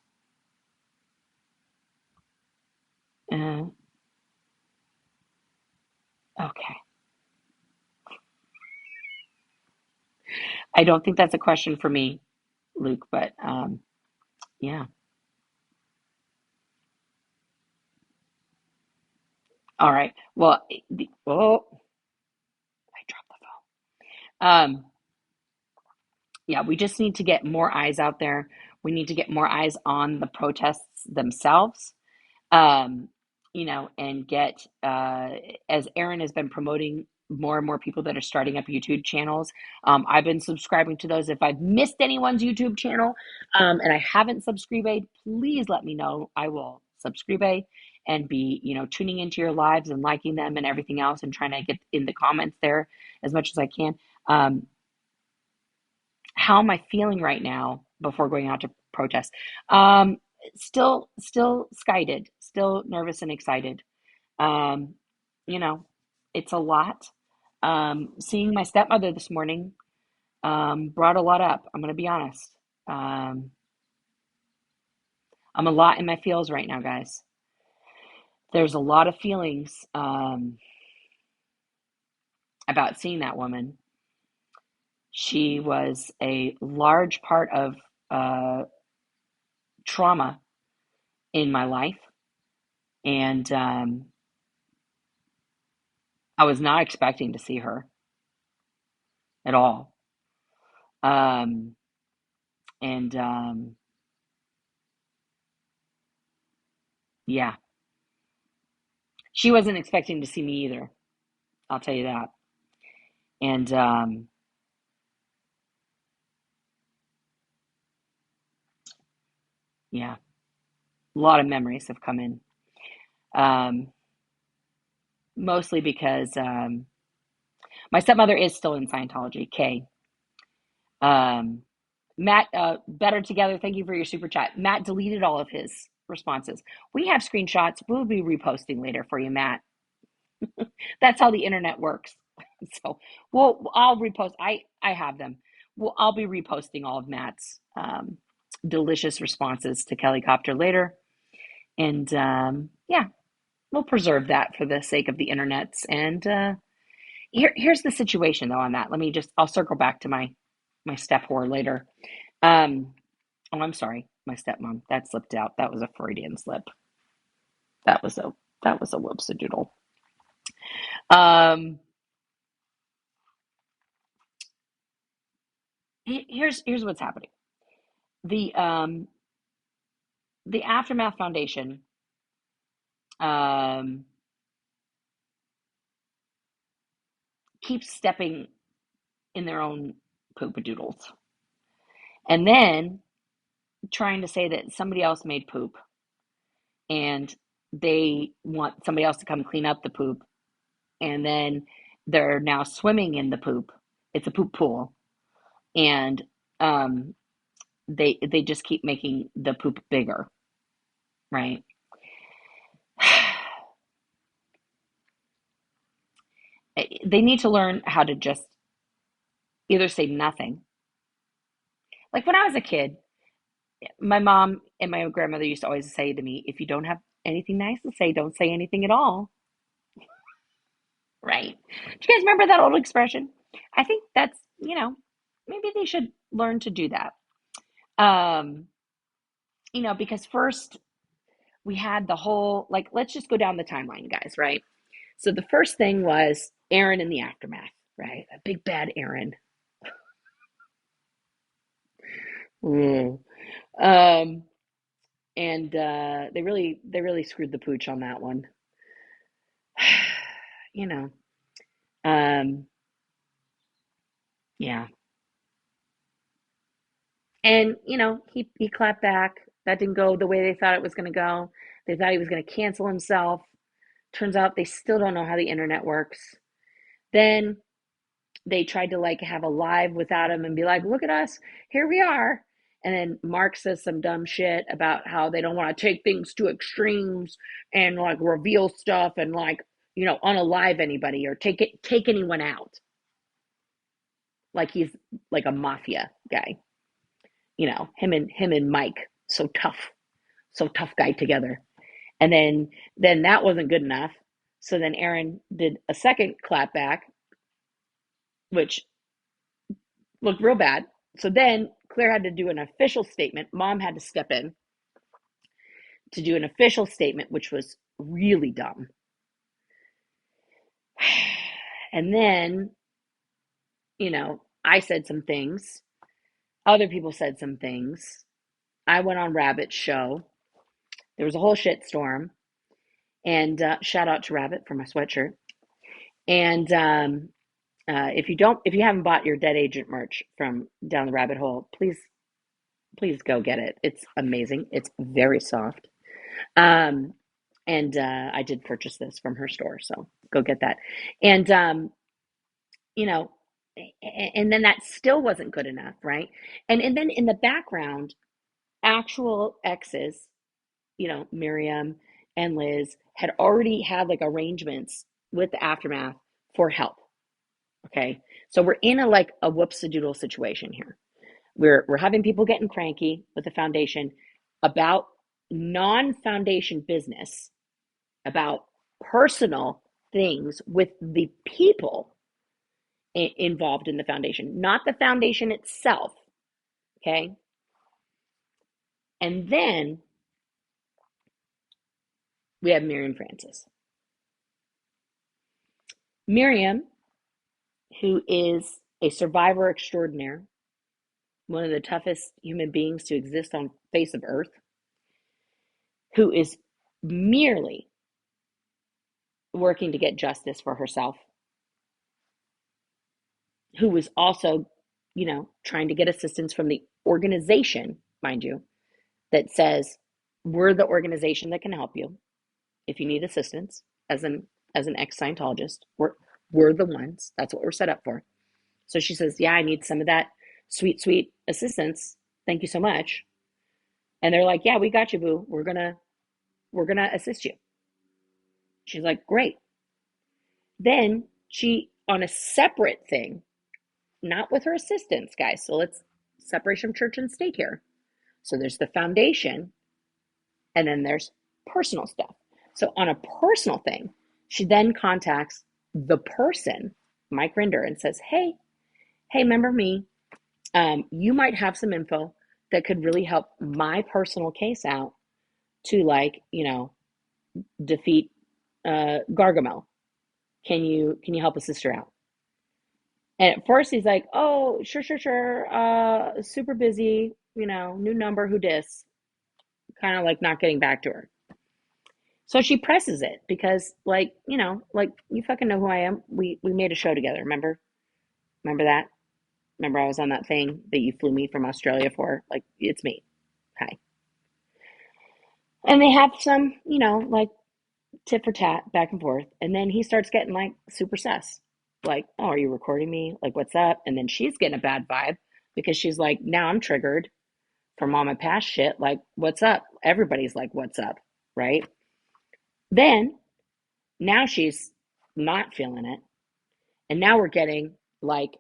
Uh, okay. I don't think that's a question for me, Luke, but yeah. All right. Well, I dropped the phone. Yeah, we just need to get more eyes out there. We need to get more eyes on the protests themselves. um, and get, as Aaron has been promoting more and more people that are starting up YouTube channels. I've been subscribing to those. If I've missed anyone's YouTube channel, and I haven't subscribed, please let me know. I will subscribe and be, tuning into your lives and liking them and everything else and trying to get in the comments there as much as I can. Um, how am I feeling right now before going out to protest? Um, still skited, still nervous and excited. Um, you know, it's a lot. Seeing my stepmother this morning brought a lot up. I'm going to be honest. Um, I'm a lot in my feels right now, guys. There's a lot of feelings about seeing that woman. She was a large part of uh, trauma in my life, and I was not expecting to see her at all. Um, and yeah, she wasn't expecting to see me either. I'll tell you that. And yeah, a lot of memories have come in. Um, Mostly because my stepmother is still in Scientology, Kay. Um, Matt, better together. Thank you for your super chat. Matt deleted all of his responses. We have screenshots. We'll be reposting later for you, Matt. That's how the internet works. So I'll repost. I have them. I'll be reposting all of Matt's delicious responses to Kelly Copter later, and yeah, we'll preserve that for the sake of the internets. And here's the situation though on that. I'll circle back to my step whore later. Um, oh, I'm sorry, my stepmom. That slipped out. That was a Freudian slip. That was a whoops-a-doodle. Um, here's what's happening. The um, the Aftermath Foundation um, keeps stepping in their own poopadoodles, and then trying to say that somebody else made poop, and they want somebody else to come clean up the poop, and then they're now swimming in the poop. It's a poop pool, and um, they just keep making the poop bigger, right? They need to learn how to just Either say nothing. Like when I was a kid, my mom and my grandmother used to always say to me, if you don't have anything nice to say, don't say anything at all. Right? Do you guys remember that old expression? I think that's, maybe they should learn to do that. Um, because first we had the whole, like, let's just go down the timeline, guys, right? So the first thing was Aaron in the aftermath, right? A big bad Aaron. Mm. Um, and they really screwed the pooch on that one. you know, um, yeah. And he clapped back. That didn't go the way they thought it was going to go. They thought he was going to cancel himself. Turns out they still don't know how the internet works. Then they tried to like have a live without him and be like, look at us, here we are. And then Mark says some dumb shit about how they don't want to take things to extremes and like reveal stuff and like, unalive anybody or take anyone out. Like he's like a mafia guy. Him and Mike, so tough guy together. And then that wasn't good enough. So then Aaron did a second clap back, which looked real bad. So then Claire had to do an official statement. Mom had to step in to do an official statement, which was really dumb. And then, I said some things. Other people said some things. I went on Rabbit's show. There was a whole shit storm. And shout out to Rabbit for my sweatshirt. And if you haven't bought your Dead Agent merch from Down the Rabbit Hole, please go get it. It's amazing. It's very soft. Um, and I did purchase this from her store, so go get that. And you know, and then that still wasn't good enough, right? And then in the background, actual exes, Miriam and Liz had already had like arrangements with the aftermath for help. Okay, so we're in a whoops a doodle situation here. We're having people getting cranky with the foundation about non-foundation business, about personal things with the people involved in the foundation, not the foundation itself. Okay. And then we have Miriam Francis. Miriam, who is a survivor extraordinaire, one of the toughest human beings to exist on face of earth, who is merely working to get justice for herself, who was also, trying to get assistance from the organization, mind you, that says we're the organization that can help you if you need assistance as an ex-Scientologist. We're the ones. That's what we're set up for. So she says, yeah, I need some of that sweet assistance. Thank you so much. And they're like, yeah, we got you, boo. We're gonna assist you. She's like, great. Then she, on a separate thing, not with her assistants, guys. So let's separation of church and state here. So there's the foundation, and then there's personal stuff. So on a personal thing, she then contacts the person, Mike Rinder, and says, hey, remember me? You might have some info that could really help my personal case out to defeat Gargamel. Can you help a sister out? And at first he's like, oh, sure. Super busy, new number, who dis? Kind of like not getting back to her. So she presses it because, you fucking know who I am. We made a show together, remember? Remember that? Remember I was on that thing that you flew me from Australia for? Like, it's me. Hi. And they have some, tit for tat back and forth. And then he starts getting like super sus. Like, oh, are you recording me? Like, what's up? And then she's getting a bad vibe because she's like, now I'm triggered from all my past shit. Like, what's up? Everybody's like, what's up? Right? Then now she's not feeling it. And now we're getting like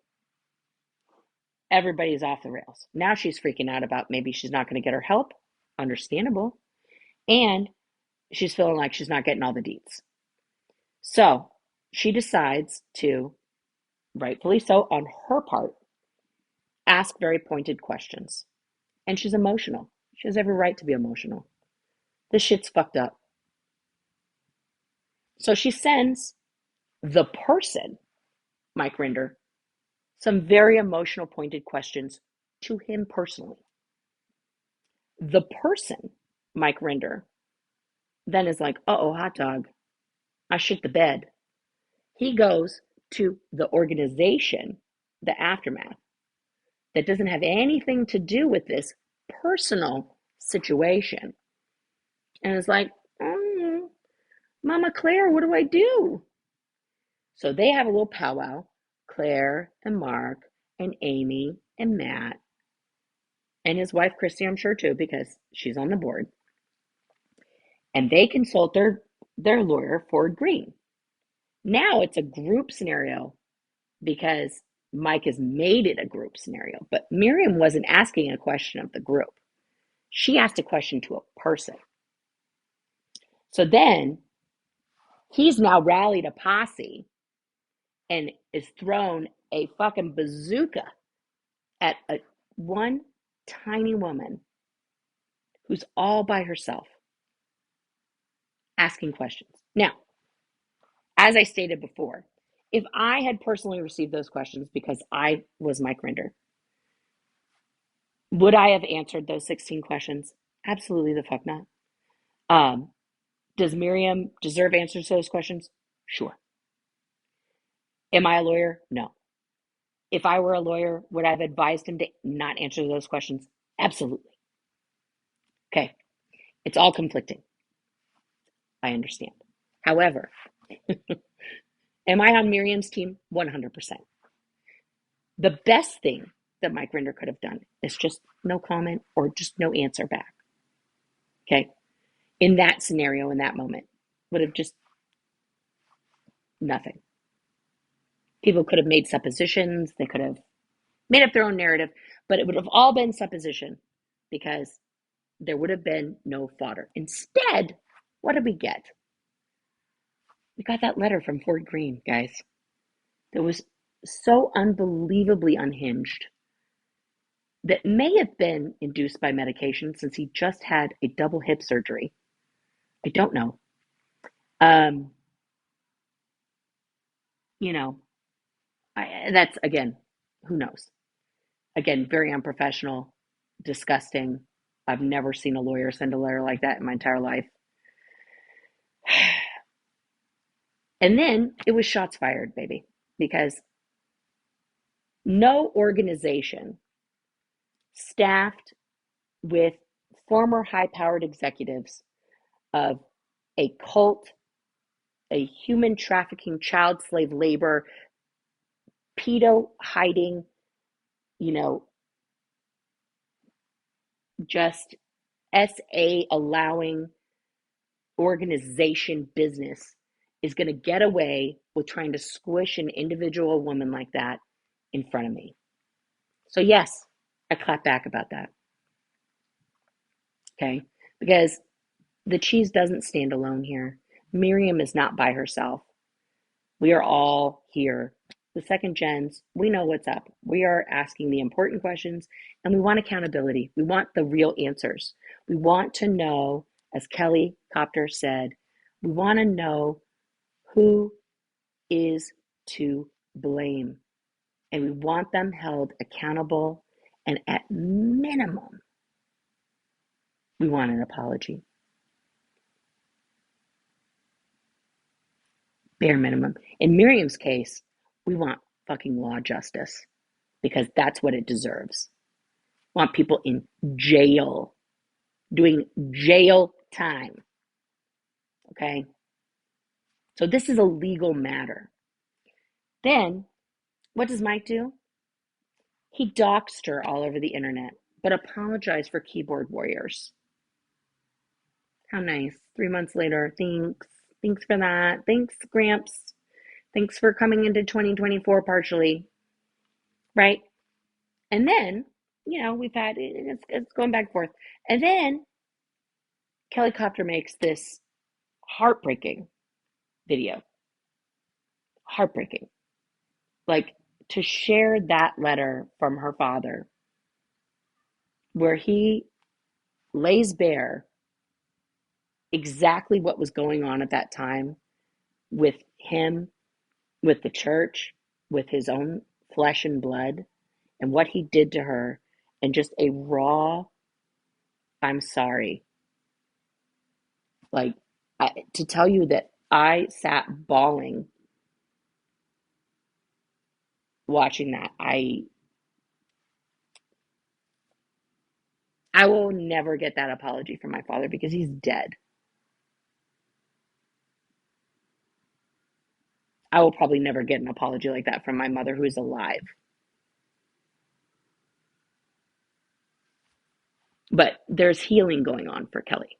everybody's off the rails. Now she's freaking out about maybe she's not going to get her help. Understandable. And she's feeling like she's not getting all the deets. So she decides to, rightfully so on her part, ask very pointed questions. And she's emotional. She has every right to be emotional. This shit's fucked up. So she sends the person, Mike Rinder, some very emotional, pointed questions to him personally. The person, Mike Rinder, then is like, uh-oh, hot dog, I shit the bed. He goes to the organization, the Aftermath, that doesn't have anything to do with this personal situation. And is like, Mama Claire, what do I do? So they have a little powwow, Claire and Mark and Amy and Matt and his wife Christy, I'm sure too, because she's on the board. And they consult their lawyer, Ford Green. Now it's a group scenario because Mike has made it a group scenario. But Miriam wasn't asking a question of the group. She asked a question to a person. So then he's now rallied a posse and is thrown a fucking bazooka at one tiny woman who's all by herself asking questions. Now, as I stated before, if I had personally received those questions because I was Mike Rinder, would I have answered those 16 questions? Absolutely the fuck not. Does Miriam deserve answers to those questions? Sure. Am I a lawyer? No. If I were a lawyer, would I have advised him to not answer those questions? Absolutely. Okay. It's all conflicting. I understand. However, am I on Miriam's team? 100%. The best thing that Mike Rinder could have done is just no comment or just no answer back. Okay. In that scenario, in that moment, would have just nothing. People could have made suppositions. They could have made up their own narrative, but it would have all been supposition because there would have been no fodder. Instead, what did we get? We got that letter from Ford Green, guys. That was so unbelievably unhinged. That may have been induced by medication since he just had a double hip surgery. I don't know. You know, that's, again, who knows? Again, very unprofessional, disgusting. I've never seen a lawyer send a letter like that in my entire life. And then it was shots fired, baby, because no organization staffed with former high-powered executives of a cult, a human trafficking, child slave labor, pedo hiding, just SA allowing organization business is going to get away with trying to squish an individual woman like that in front of me. So yes, I clap back about that. Okay? Because the cheese doesn't stand alone here. Miriam is not by herself. We are all here. The second gens, we know what's up. We are asking the important questions and we want accountability. We want the real answers. We want to know, as Kelly Copter said, we want to know who is to blame. And we want them held accountable. And at minimum, we want an apology. Bare minimum. In Miriam's case, we want fucking law justice because that's what it deserves. We want people in jail, doing jail time. Okay? So this is a legal matter. Then, what does Mike do? He doxed her all over the internet, but apologized for keyboard warriors. How nice. 3 months later, thanks. Thanks for that. Thanks, Gramps. Thanks for coming into 2024 partially. Right? And then, we've had it's going back and forth. And then Kelly Copter makes this heartbreaking video. Heartbreaking. Like, to share that letter from her father where he lays bare exactly what was going on at that time with him, with the church, with his own flesh and blood, and what he did to her, and just a raw, I'm sorry. Like, to tell you that I sat bawling watching that. I will never get that apology from my father because he's dead. I will probably never get an apology like that from my mother who is alive. But there's healing going on for Kelly.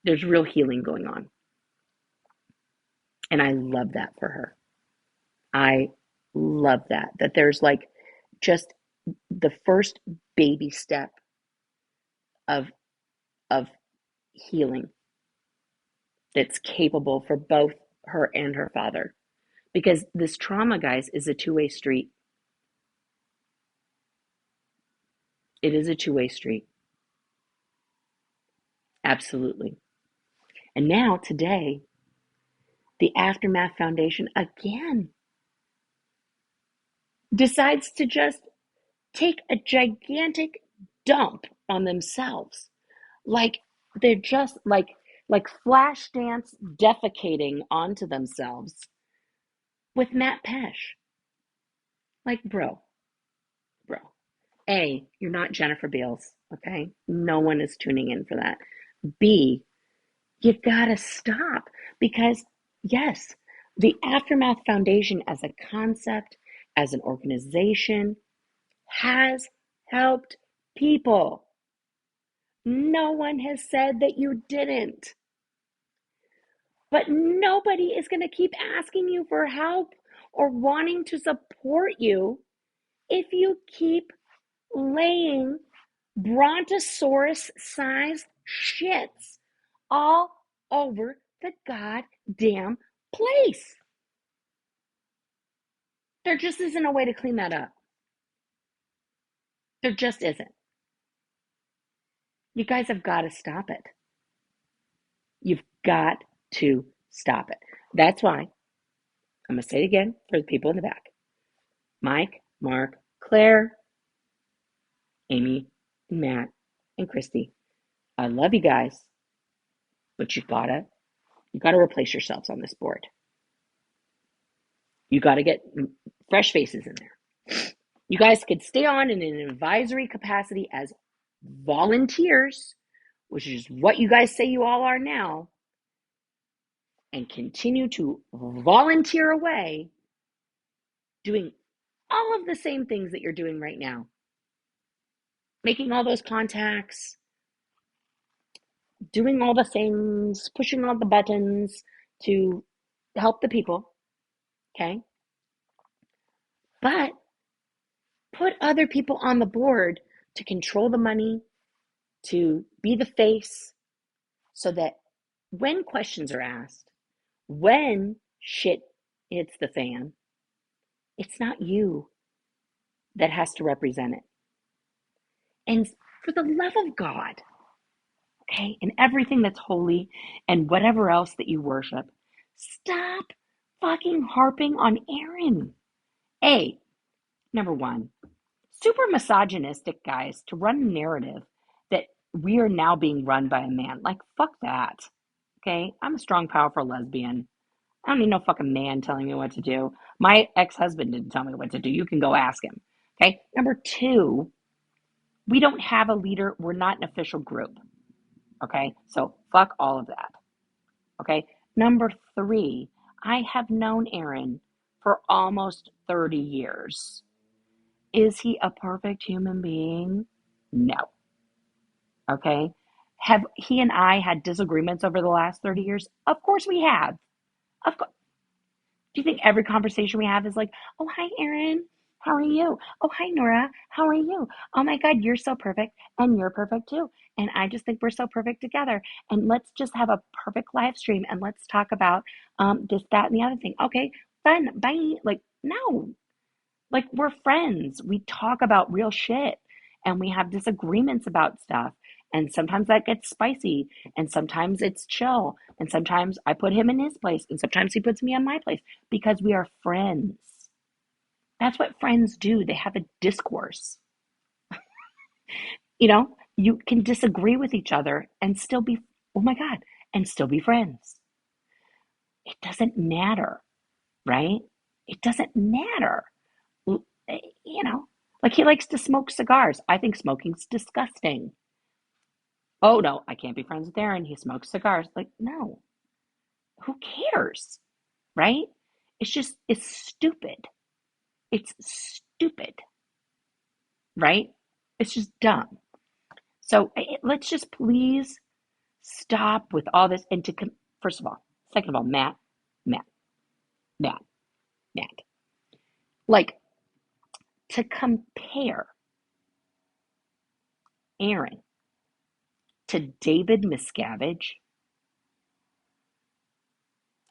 There's real healing going on. And I love that for her. I love that there's like just the first baby step of of healing that's capable for both her and her father. Because this trauma, guys, is a two-way street. It is a two-way street. Absolutely. And now, today, the Aftermath Foundation again decides to just take a gigantic dump on themselves. Like, they're just like flash dance defecating onto themselves with Matt Pesh. Like, bro. A, you're not Jennifer Beals, okay? No one is tuning in for that. B, you gotta stop because, yes, the Aftermath Foundation as a concept, as an organization, has helped people. No one has said that you didn't. But nobody is going to keep asking you for help or wanting to support you if you keep laying brontosaurus-sized shits all over the goddamn place. There just isn't a way to clean that up. There just isn't. You guys have got to stop it. You've got to stop it. That's why I'm going to say it again for the people in the back. Mike, Mark, Claire, Amy, and Matt, and Christy. I love you guys, but you gotta replace yourselves on this board. You gotta get fresh faces in there. You guys could stay on in an advisory capacity as volunteers, which is what you guys say you all are now, and continue to volunteer away, doing all of the same things that you're doing right now. Making all those contacts, doing all the things, pushing all the buttons to help the people, okay? But put other people on the board to control the money, to be the face, so that when questions are asked, when shit hits the fan, it's not you that has to represent it. And for the love of God, okay, and everything that's holy and whatever else that you worship, stop fucking harping on Aaron. Number one, super misogynistic, guys, to run a narrative that we are now being run by a man. Like, fuck that. Okay? I'm a strong, powerful lesbian. I don't need no fucking man telling me what to do. My ex-husband didn't tell me what to do. You can go ask him. Okay? Number two, we don't have a leader. We're not an official group. Okay? So fuck all of that. Okay? Number three, I have known Aaron for almost 30 years. Is he a perfect human being? No. Okay? Have he and I had disagreements over the last 30 years? Of course we have. Of course. Do you think every conversation we have is like, oh, hi, Erin. How are you? Oh, hi, Nora. How are you? Oh my God, you're so perfect. And you're perfect too. And I just think we're so perfect together. And let's just have a perfect live stream and let's talk about this, that, and the other thing. Okay, fun. Bye. Like, no, like we're friends. We talk about real shit and we have disagreements about stuff. And sometimes that gets spicy and sometimes it's chill. And sometimes I put him in his place and sometimes he puts me in my place because we are friends. That's what friends do. They have a discourse. You can disagree with each other and still be, oh my God, and still be friends. It doesn't matter, right? It doesn't matter. You know, like he likes to smoke cigars. I think smoking's disgusting. Oh no, I can't be friends with Aaron. He smokes cigars. Like, no, who cares? Right? It's stupid. It's stupid, right? It's just dumb. So let's just please stop with all this. And first of all, second of all, Matt, Matt, Matt, like to compare Aaron to David Miscavige.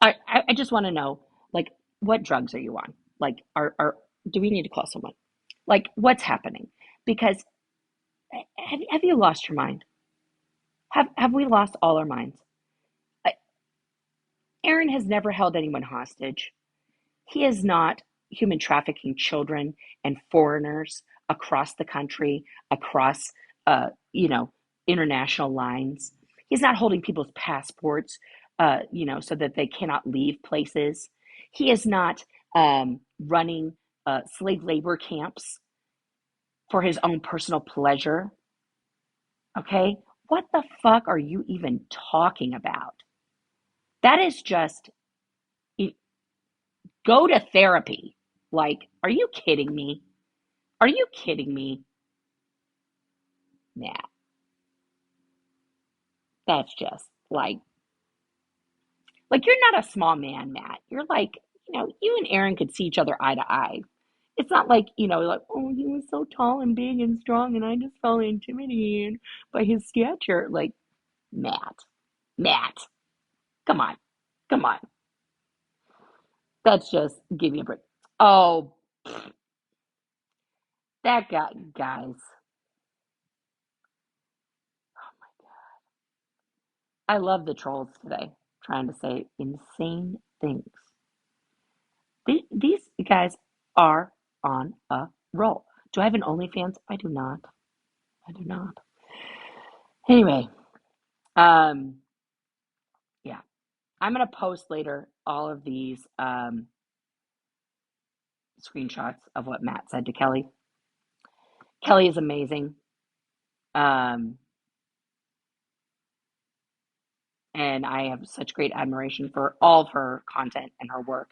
I just want to know, like, what drugs are you on? Like, are do we need to call someone? Like, what's happening? Because have you lost your mind? Have we lost all our minds? Uh, Aaron has never held anyone hostage. He is not human trafficking children and foreigners across the country, across you know, international lines. He's not holding people's passports, so that they cannot leave places. He is not running slave labor camps for his own personal pleasure. Okay, what the fuck are you even talking about? That is just go to therapy. Like, are you kidding me? Are you kidding me? Nah, that's just like you're not a small man, Matt. You're like, you and Aaron could see each other eye to eye. It's not like, like, oh, he was so tall and big and strong and I just felt intimidated by his stature. Like, Matt, Matt, come on, come on. That's just give me a break. Oh, that guy, guys. I love the trolls today trying to say insane things. These guys are on a roll. Do I have an OnlyFans? I do not. I do not. Anyway, um, yeah, I'm gonna post later all of these screenshots of what Matt said to Kelly. Kelly is amazing, um, and I have such great admiration for all of her content and her work.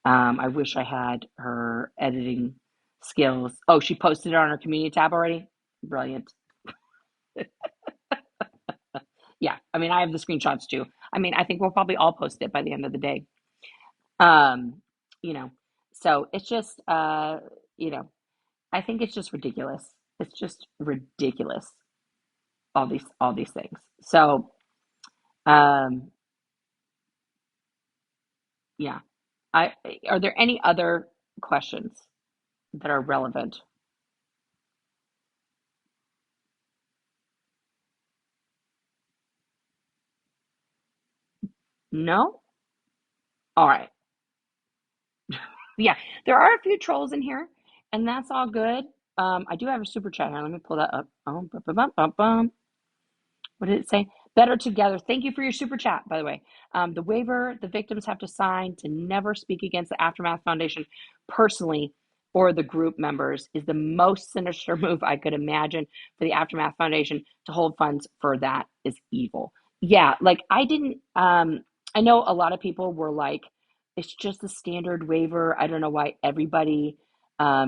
I wish I had her editing skills. Oh, she posted it on her community tab already. Brilliant. Yeah, I mean, I have the screenshots too. I mean, I think we'll probably all post it by the end of the day. Um, you know, so it's just, you know, I think it's just ridiculous. It's just ridiculous. All these things. So, um, yeah. I Are there any other questions that are relevant? No? All right. Yeah, there are a few trolls in here, and that's all good. I do have a super chat here. Let me pull that up. Bum, bum, bum, bum, bum. What did it say? Better together. Thank you for your super chat, by the way. The waiver the victims have to sign to never speak against the Aftermath Foundation personally or the group members is the most sinister move I could imagine for the Aftermath Foundation to hold funds for that is evil. Yeah, like I didn't, I know a lot of people were like, it's just a standard waiver. I don't know why everybody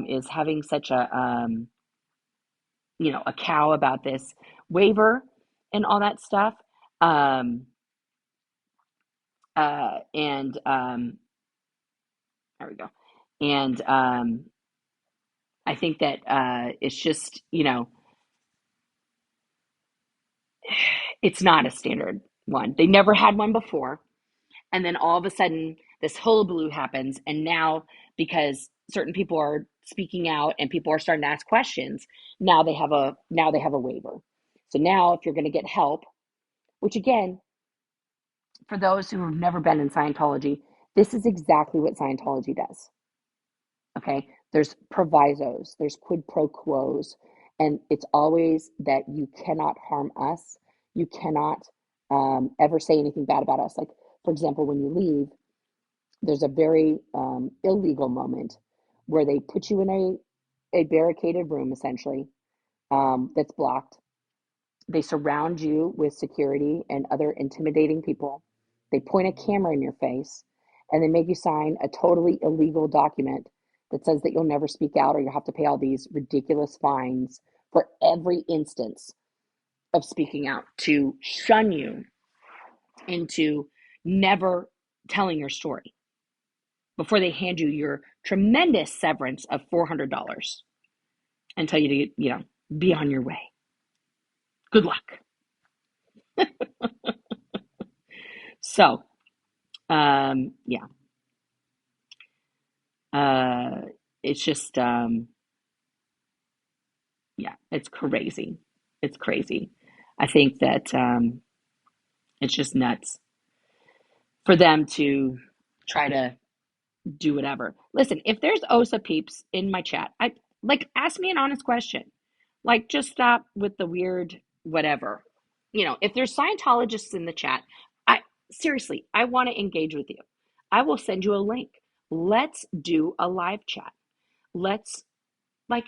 is having such a cow about this waiver and all that stuff. And There we go. And I think that it's just, it's not a standard one. They never had one before. And then all of a sudden, this hullabaloo happens. And now, because certain people are speaking out and people are starting to ask questions, now they have a waiver. So now, if you're going to get help, which again, for those who have never been in Scientology, this is exactly what Scientology does. Okay, there's provisos, there's quid pro quos, and it's always that you cannot harm us. You cannot ever say anything bad about us. Like, for example, when you leave, there's a very illegal moment where they put you in a barricaded room, essentially, that's blocked. They surround you with security and other intimidating people. They point a camera in your face and they make you sign a totally illegal document that says that you'll never speak out or you'll have to pay all these ridiculous fines for every instance of speaking out to shun you into never telling your story before they hand you your tremendous severance of $400 and tell you to, be on your way. Good luck. So, yeah, uh, it's just, yeah, it's crazy. It's crazy. I think that it's just nuts for them to try to do whatever. Listen, if there's OSA peeps in my chat, I like ask me an honest question. Like just stop with the weird whatever. If there's Scientologists in the chat, I seriously, I want to engage with you. I will send you a link. Let's do a live chat. Let's like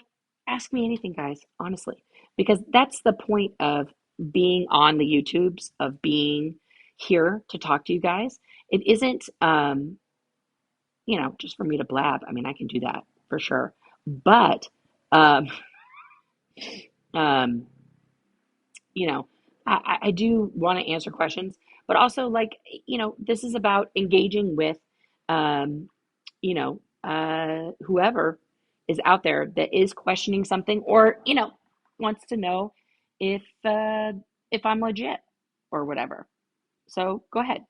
ask me anything, guys, honestly, because that's the point of being on the YouTubes, of being here to talk to you guys. It isn't just for me to blab. I mean, I can do that for sure. But, um, um, you know, I do want to answer questions, but also like, this is about engaging with, um, whoever is out there that is questioning something or, wants to know if I'm legit or whatever. So go ahead.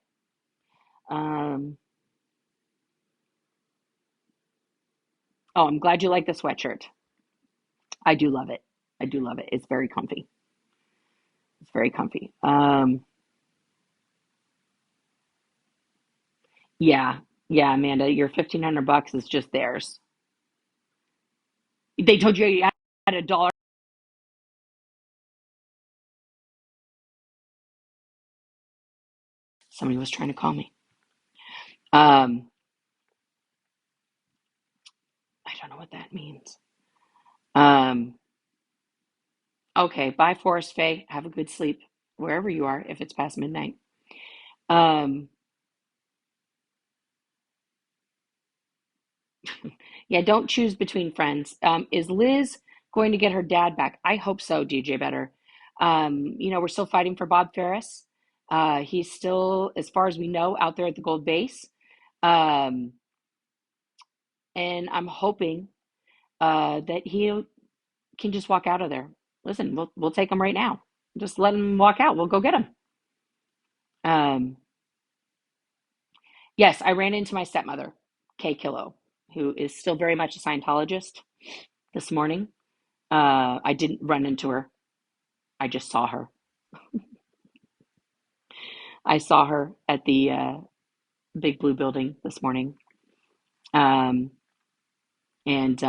Um, oh, I'm glad you like the sweatshirt. I do love it. I do love it. It's very comfy. It's very comfy. Yeah, yeah, Amanda, your 1,500 bucks is just theirs. They told you had a dollar. Somebody was trying to call me. Um, I don't know what that means. Um, okay, bye, Forest Faye. Have a good sleep wherever you are if it's past midnight. Um, yeah, don't choose between friends. Is Liz going to get her dad back? I hope so, DJ Better. We're still fighting for Bob Ferris. He's still, as far as we know, out there at the Gold Base. Um, and I'm hoping that he can just walk out of there. Listen, we'll take him right now. Just let him walk out. We'll go get him. Um, yes, I ran into my stepmother, Kay Killo, who is still very much a Scientologist this morning. I didn't run into her. I just saw her. I saw her at the big blue building this morning. Um, and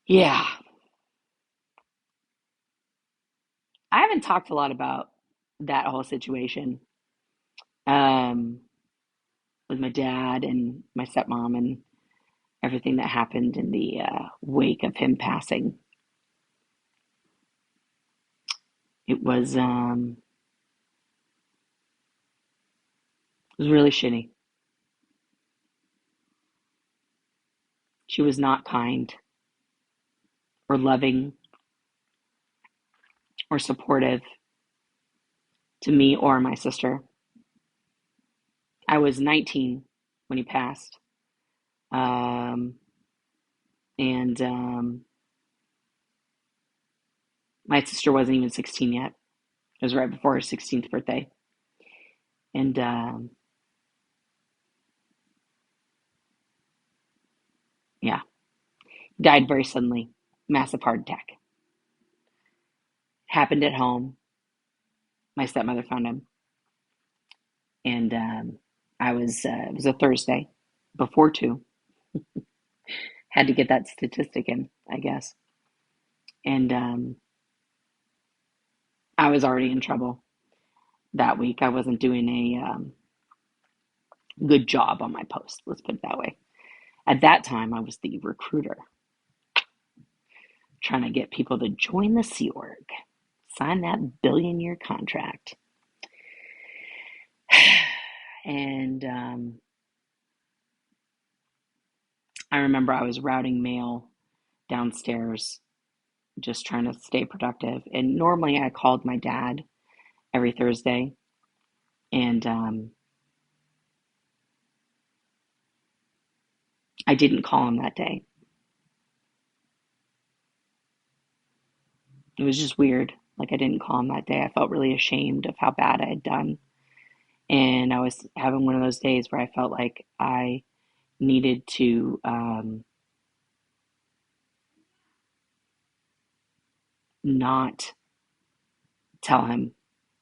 yeah, I haven't talked a lot about that whole situation um, with my dad and my stepmom and everything that happened in the wake of him passing. It was really shitty. She was not kind or loving or supportive to me or my sister. I was 19 when he passed. Um, and my sister wasn't even 16 yet. It was right before her 16th birthday. And yeah, died very suddenly. Massive heart attack. Happened at home. My stepmother found him. And it was a Thursday before 2. Had to get that statistic in, I guess. And I was already in trouble that week. I wasn't doing a good job on my post, let's put it that way. At that time, I was the recruiter trying to get people to join the Sea Org, sign that billion-year contract. And I remember I was routing mail downstairs, just trying to stay productive. And normally I called my dad every Thursday, and I didn't call him that day. It was just weird. Like, I didn't call him that day. I felt really ashamed of how bad I had done. And I was having one of those days where I felt like I needed to not tell him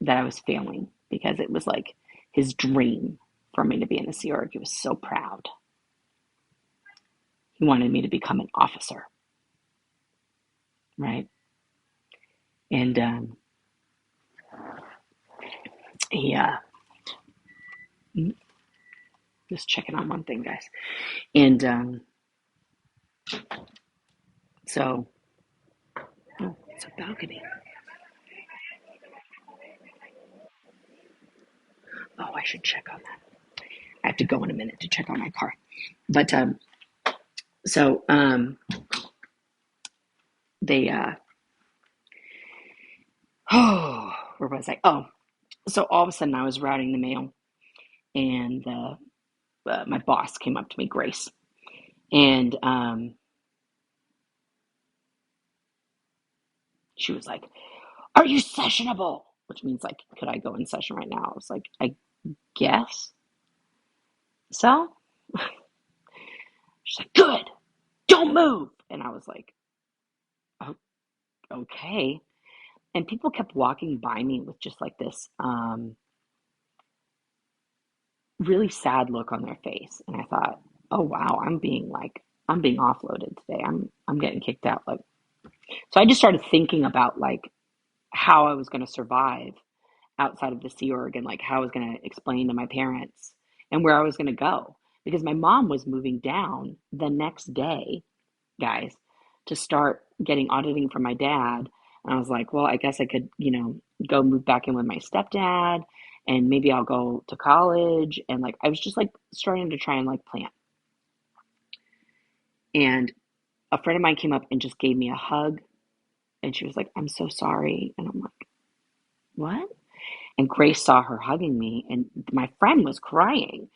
that I was failing, because it was like his dream for me to be in the Sea Org. He was so proud. He wanted me to become an officer, right? And he just checking on one thing, guys. And so, oh, it's a balcony. Oh, I should check on that. I have to go in a minute to check on my car. But so they oh, where was I? Oh, so all of a sudden I was routing the mail, and my boss came up to me, Grace, and she was like, "Are you sessionable?" Which means, like, could I go in session right now? I was like, I guess so. She's like, "Good, don't move." And I was like, oh, okay. And people kept walking by me with just like this really sad look on their face. And I thought, oh wow, I'm being offloaded today. I'm getting kicked out. Like, so I just started thinking about like how I was going to survive outside of the Sea Org, and like how I was going to explain to my parents and where I was going to go, because my mom was moving down the next day, guys, to start getting auditing from my dad. And I was like, well, I guess I could, go move back in with my stepdad, and maybe I'll go to college. And like, I was just like starting to try and like plan. And a friend of mine came up and just gave me a hug. And she was like, I'm so sorry. And I'm like, what? And Grace saw her hugging me, and my friend was crying.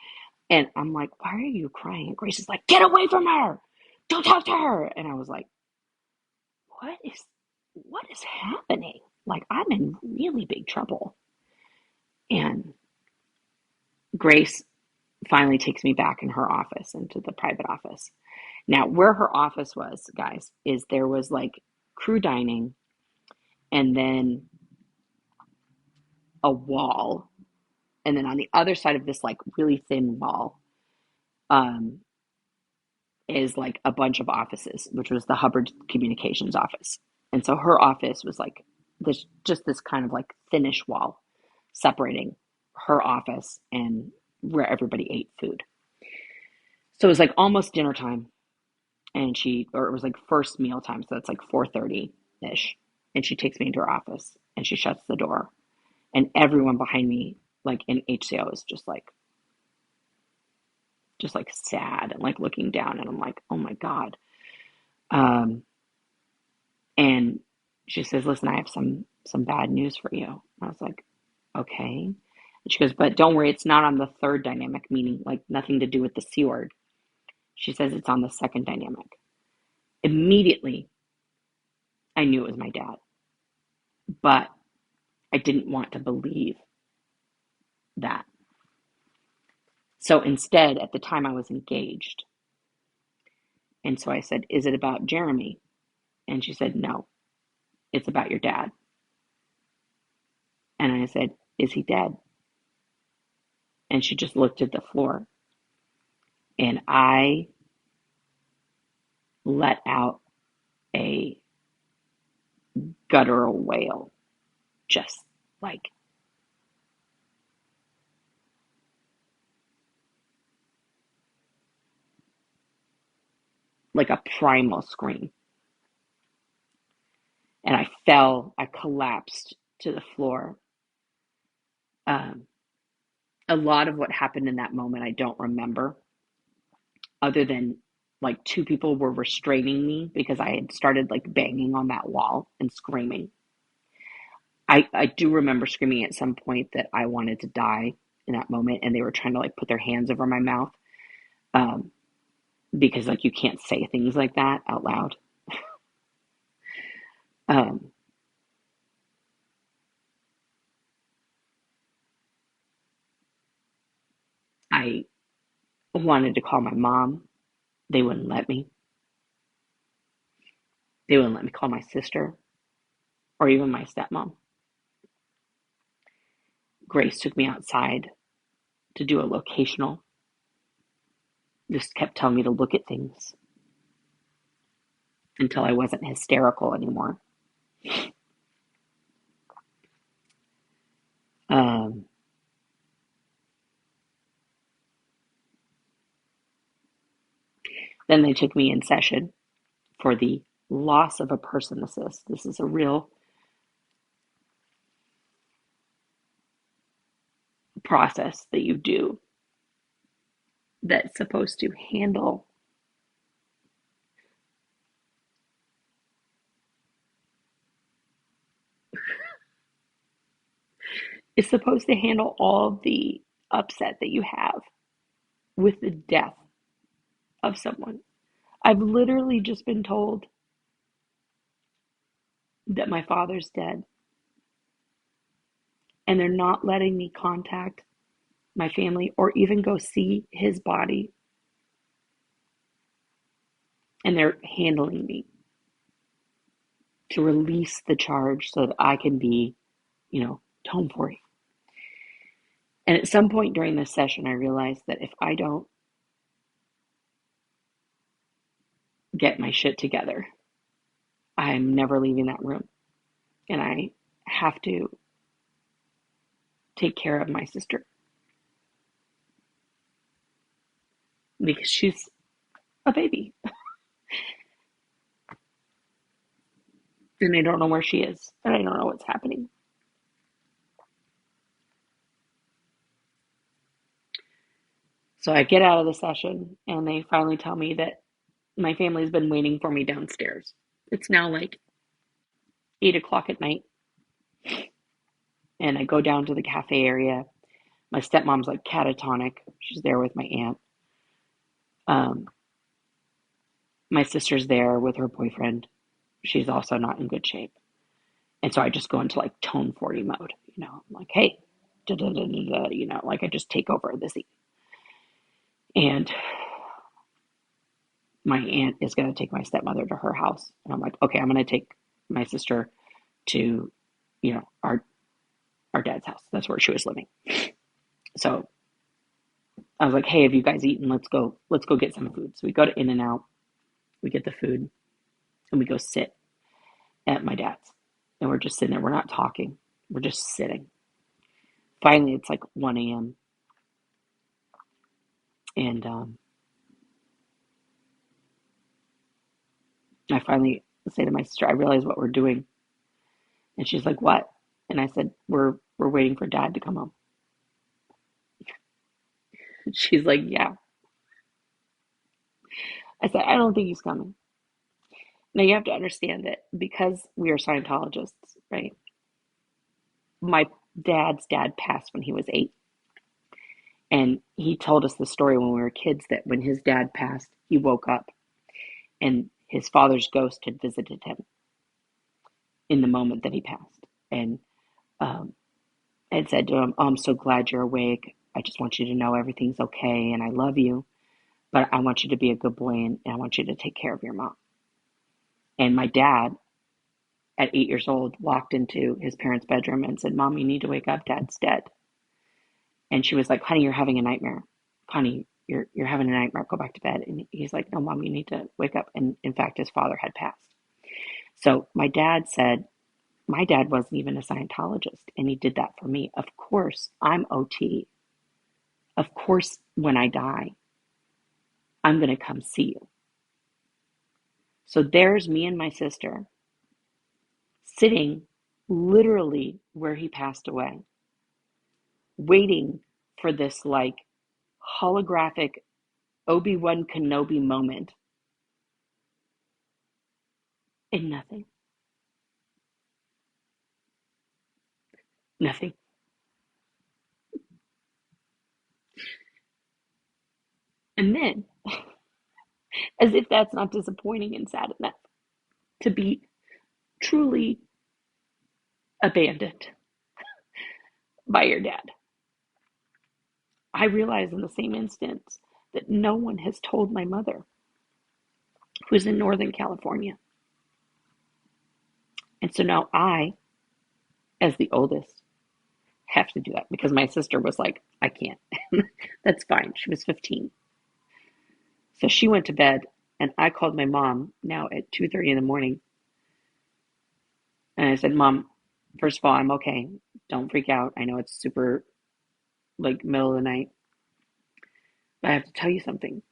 And I'm like, why are you crying? And Grace is like, get away from her. Don't talk to her. And I was like, what is what is happening? Like, I'm in really big trouble. And Grace finally takes me back in her office, into the private office. Now, where her office was, guys, is there was like crew dining, and then a wall. And then on the other side of this like really thin wall, um, is like a bunch of offices, which was the Hubbard Communications office. And so her office was like this, just this kind of like thinnish wall separating her office and where everybody ate food. So it was like almost dinner time, and or it was like first meal time, so that's like 4:30 ish. And she takes me into her office and she shuts the door, and everyone behind me, like in HCO, is just like sad and like looking down, and I'm like, oh my God. Um, And she says, listen, I have some bad news for you. I was like, okay. And she goes, but don't worry, it's not on the third dynamic, meaning like nothing to do with the C word. She says it's on the second dynamic. Immediately, I knew it was my dad, but I didn't want to believe that. So instead, at the time I was engaged. And so I said, is it about Jeremy? And she said, no, it's about your dad. And I said, is he dead? And she just looked at the floor. And I let out a guttural wail, just like a primal scream. And I collapsed to the floor. Um, a lot of what happened in that moment, I don't remember, other than like two people were restraining me because I had started like banging on that wall and screaming. I do remember screaming at some point that I wanted to die in that moment, and they were trying to like put their hands over my mouth, um, because like you can't say things like that out loud. Um, I wanted to call my mom. They wouldn't let me. They wouldn't let me call my sister or even my stepmom. Grace took me outside to do a locational. Just kept telling me to look at things until I wasn't hysterical anymore. Um, then they took me in session for the loss of a person assist. This is a real process that you do that's supposed to handle is supposed to handle all the upset that you have with the death of someone. I've literally just been told that my father's dead, and they're not letting me contact my family or even go see his body, and they're handling me to release the charge so that I can be, tone free. And at some point during this session, I realized that if I don't get my shit together, I'm never leaving that room. And I have to take care of my sister because she's a baby and I don't know where she is and I don't know what's happening. So I get out of the session and they finally tell me that my family's been waiting for me downstairs. It's now like 8 o'clock at night, and I go down to the cafe area. My stepmom's like catatonic. She's there with my aunt. Um, my sister's there with her boyfriend. She's also not in good shape. And so I just go into like tone 40 mode, I'm like, hey, da, da, da, da, da, like I just take over this. And my aunt is going to take my stepmother to her house. And I'm like, okay, I'm going to take my sister to, our dad's house. That's where she was living. So I was like, hey, have you guys eaten? Let's go get some food. So we go to In-N-Out, we get the food, and we go sit at my dad's. And we're just sitting there. We're not talking. We're just sitting. Finally, it's like 1 a.m. And I finally say to my sister, I realize what we're doing. And she's like, what? And I said, we're waiting for dad to come home. She's like, yeah. I said, I don't think he's coming. Now you have to understand that because we are Scientologists, right? My dad's dad passed when he was 8. And he told us the story when we were kids that when his dad passed, he woke up and his father's ghost had visited him in the moment that he passed. And um, had said to him, "Oh, I'm so glad you're awake. I just want you to know everything's okay and I love you, but I want you to be a good boy and I want you to take care of your mom." And my dad, at 8 years old, walked into his parents' bedroom and said, "Mom, you need to wake up. Dad's dead." And she was like, "Honey, you're having a nightmare. Honey, you're having a nightmare. Go back to bed." And he's like, "No, Mom, you need to wake up." And in fact, his father had passed. So my dad said, my dad wasn't even a Scientologist, and he did that for me. Of course, I'm OT. Of course, when I die, I'm going to come see you. So there's me and my sister sitting literally where he passed away, waiting for this like holographic Obi-Wan Kenobi moment, and nothing, nothing. And then, as if that's not disappointing and sad enough, to be truly abandoned by your dad, I realize in the same instance that no one has told my mother, who's in Northern California. And so now I, as the oldest, have to do that because my sister was like, "I can't." That's fine. She was 15. So she went to bed and I called my mom now at 2:30 in the morning and I said, "Mom, first of all, I'm okay. Don't freak out. I know it's super like middle of the night, but I have to tell you something."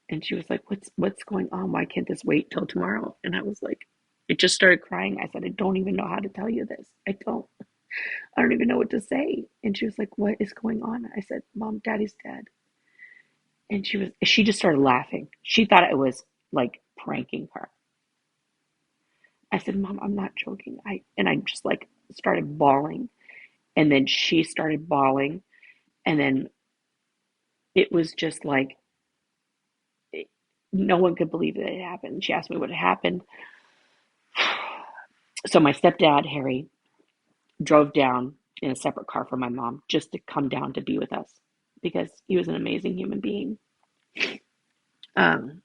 And she was like, "What's going on? Why can't this wait till tomorrow?" And I was like, it just started crying. I said, "I don't even know how to tell you this. I don't even know what to say." And she was like, "What is going on?" I said, "Mom, Daddy's dead." And she just started laughing. She thought I was like pranking her. I said, "Mom, I'm not joking." I just like started bawling. And then she started bawling. And then it was just like, it, no one could believe that it happened. She asked me what had happened. So my stepdad, Harry, drove down in a separate car from my mom just to come down to be with us because he was an amazing human being. Um,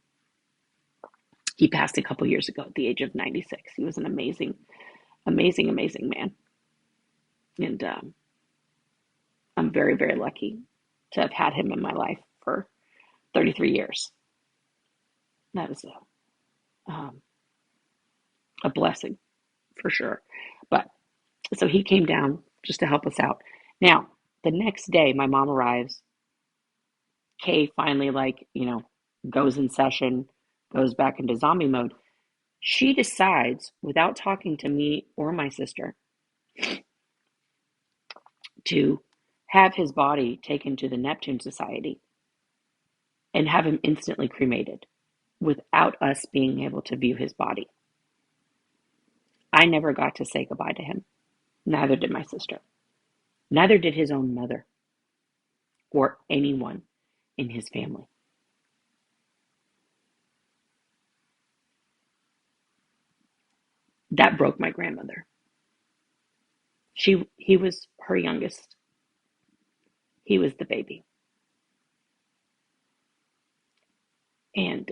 he passed a couple years ago at the age of 96. He was an amazing, amazing, amazing man. And I'm very, very lucky to have had him in my life for 33 years. That is a blessing for sure. But so he came down just to help us out. Now, the next day, my mom arrives. Kay finally, like, goes in session, goes back into zombie mode. She decides, without talking to me or my sister, to have his body taken to the Neptune Society and have him instantly cremated without us being able to view his body. I never got to say goodbye to him. Neither did my sister. Neither did his own mother or anyone in his family. That broke my grandmother. He was her youngest. He was the baby. And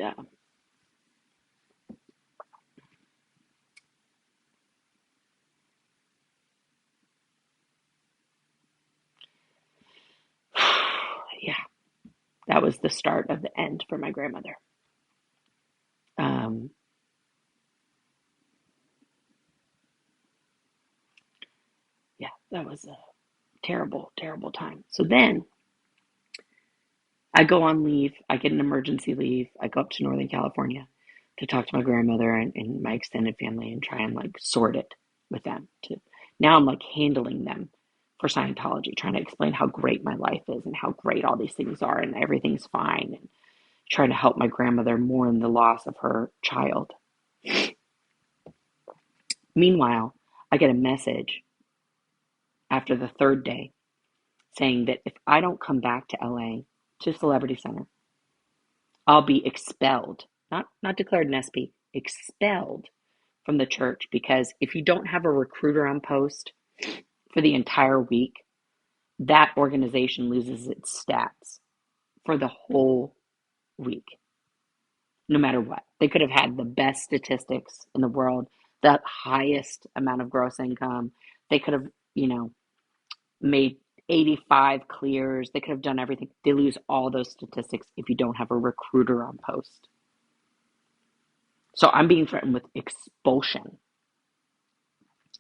yeah, that was the start of the end for my grandmother. Um, yeah, that was a terrible, terrible time. So then I go on leave. I get an emergency leave. I go up to Northern California to talk to my grandmother and my extended family and try and like sort it with them. Now I'm like handling them for Scientology, trying to explain how great my life is and how great all these things are and everything's fine, and trying to help my grandmother mourn the loss of her child. Meanwhile, I get a message after the third day, saying that if I don't come back to LA, to Celebrity Center, I'll be expelled, not declared an SP, expelled from the church, because if you don't have a recruiter on post for the entire week, that organization loses its stats for the whole week, no matter what. They could have had the best statistics in the world, the highest amount of gross income. They could have, made 85 clears. They could have done everything. They lose all those statistics if you don't have a recruiter on post. So I'm being threatened with expulsion,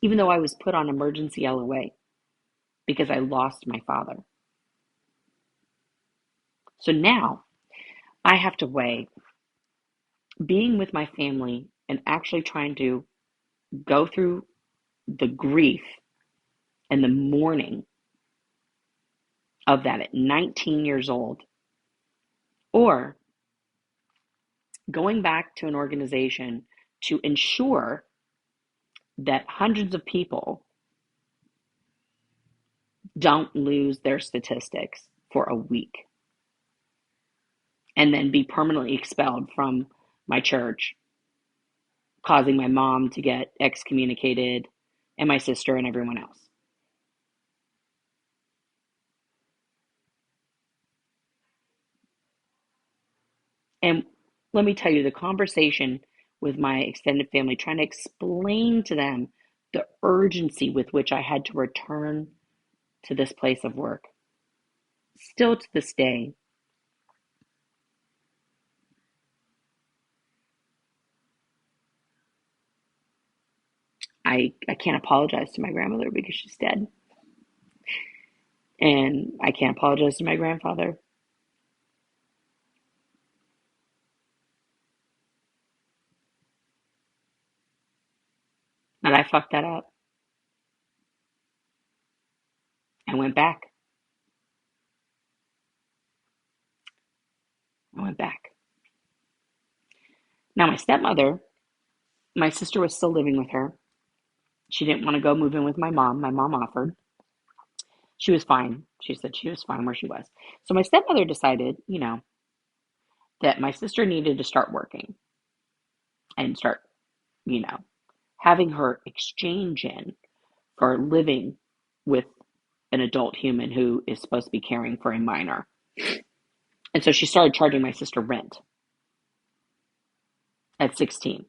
even though I was put on emergency LOA because I lost my father. So now I have to weigh being with my family and actually trying to go through the grief and the mourning of that at 19 years old, or going back to an organization to ensure that hundreds of people don't lose their statistics for a week and then be permanently expelled from my church, causing my mom to get excommunicated and my sister and everyone else. And let me tell you, the conversation with my extended family, trying to explain to them the urgency with which I had to return to this place of work. Still to this day, I can't apologize to my grandmother because she's dead. And I can't apologize to my grandfather. And I fucked that up. I went back. I went back. Now, my stepmother, my sister was still living with her. She didn't want to go move in with my mom. My mom offered. She was fine. She said she was fine where she was. So my stepmother decided, that my sister needed to start working and start, you know, having her exchange in for living with an adult human who is supposed to be caring for a minor. And so she started charging my sister rent at 16.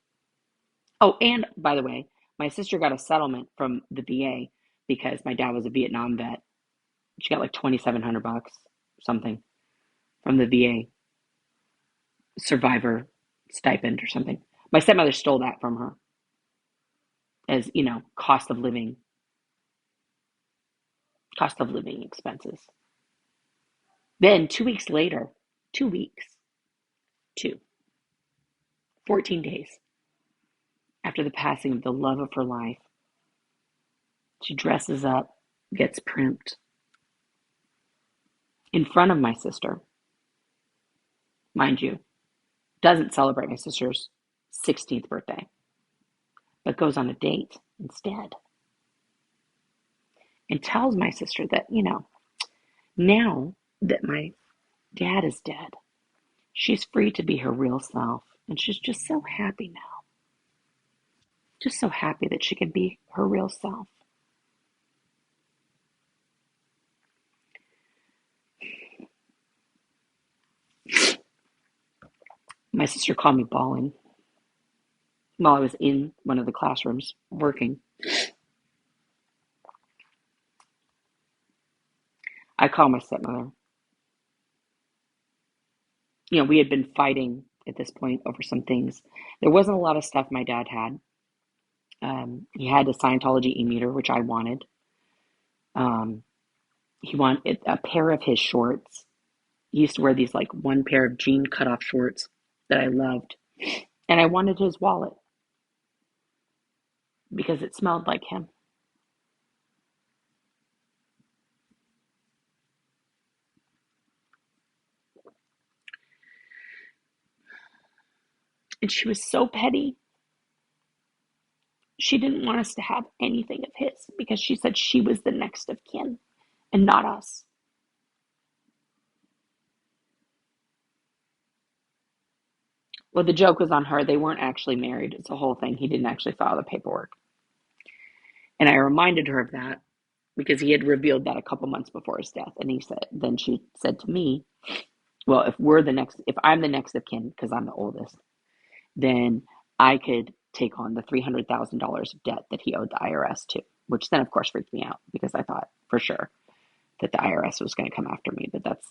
Oh, and by the way, my sister got a settlement from the VA because my dad was a Vietnam vet. She got like $2,700, something, from the VA survivor stipend or something. My stepmother stole that from her as, cost of living expenses. Then 2 weeks later, 2 weeks, 14 days after the passing of the love of her life, she dresses up, gets primped in front of my sister, mind you, doesn't celebrate my sister's 16th birthday, but goes on a date instead and tells my sister that, now that my dad is dead, she's free to be her real self. And she's just so happy now. Just so happy that she can be her real self. My sister called me bawling while I was in one of the classrooms working. I called my stepmother. We had been fighting at this point over some things. There wasn't a lot of stuff my dad had. He had a Scientology e-meter, which I wanted. He wanted a pair of his shorts. He used to wear these like one pair of jean cutoff shorts that I loved. And I wanted his wallet because it smelled like him. And she was so petty. She didn't want us to have anything of his because she said she was the next of kin and not us. Well, the joke was on her. They weren't actually married. It's a whole thing. He didn't actually file the paperwork. And I reminded her of that because he had revealed that a couple months before his death. And then she said to me, well, if I'm the next of kin, because I'm the oldest, then I could take on the $300,000 of debt that he owed the IRS to, which then, of course, freaked me out because I thought for sure that the IRS was going to come after me. But that's,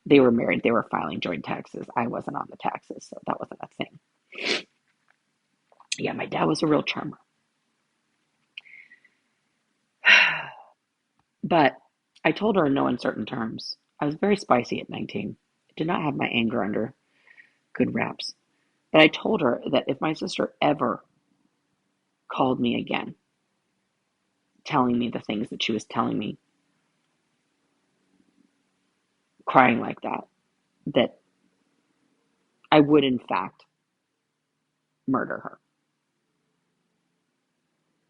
they were married, they were filing joint taxes. I wasn't on the taxes, so that wasn't a thing. Yeah, my dad was a real charmer. But I told her in no uncertain terms. I was very spicy at 19. I did not have my anger under good wraps. But I told her that if my sister ever called me again, telling me the things that she was telling me, crying like that I would, in fact, murder her.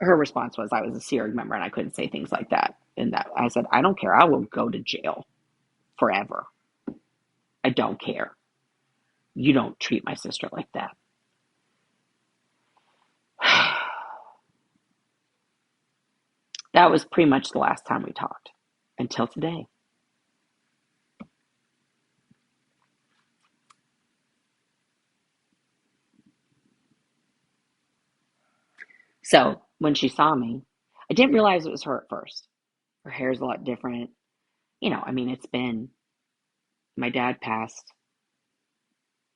Her response was I was a SEERG member and I couldn't say things like that. And that I said, I don't care. I will go to jail forever. I don't care. You don't treat my sister like that. That was pretty much the last time we talked until today. So when she saw me, I didn't realize it was her at first. Her hair's a lot different. My dad passed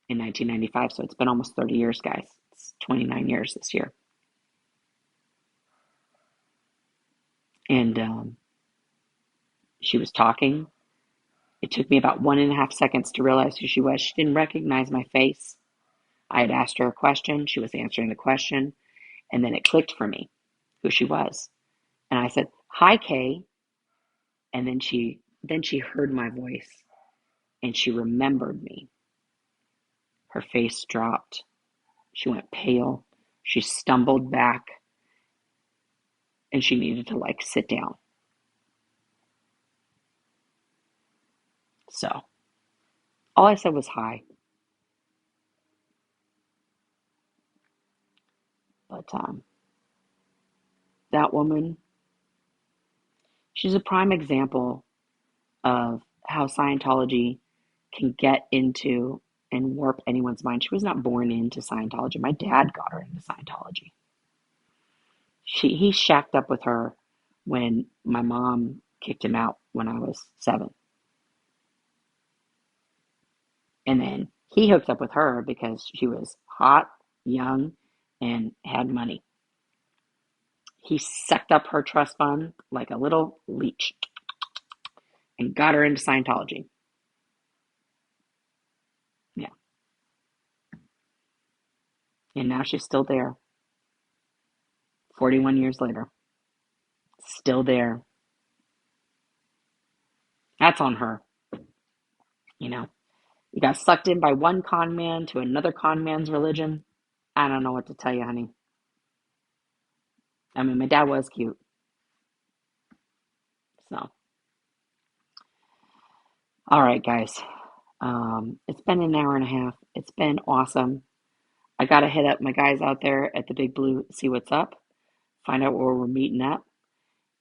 in 1995, so it's been almost 30 years, guys. It's 29 years this year. And she was talking. It took me about 1.5 seconds to realize who she was. She didn't recognize my face. I had asked her a question. She was answering the question. And then it clicked for me who she was. And I said, "Hi, Kay." And then she heard my voice and she remembered me. Her face dropped. She went pale. She stumbled back and she needed to sit down. So all I said was hi. But that woman, she's a prime example of how Scientology can get into and warp anyone's mind. She was not born into Scientology. My dad got her into Scientology. He shacked up with her when my mom kicked him out when I was 7. And then he hooked up with her because she was hot, young, and had money. He sucked up her trust fund like a little leech and got her into Scientology. Yeah. And now she's still there. 41 years later. Still there. That's on her. You got sucked in by one con man to another con man's religion. I don't know what to tell you, honey. I mean, my dad was cute. So, all right, guys. It's been an hour and a half. It's been awesome. I got to hit up my guys out there at the Big Blue, see what's up, find out where we're meeting up.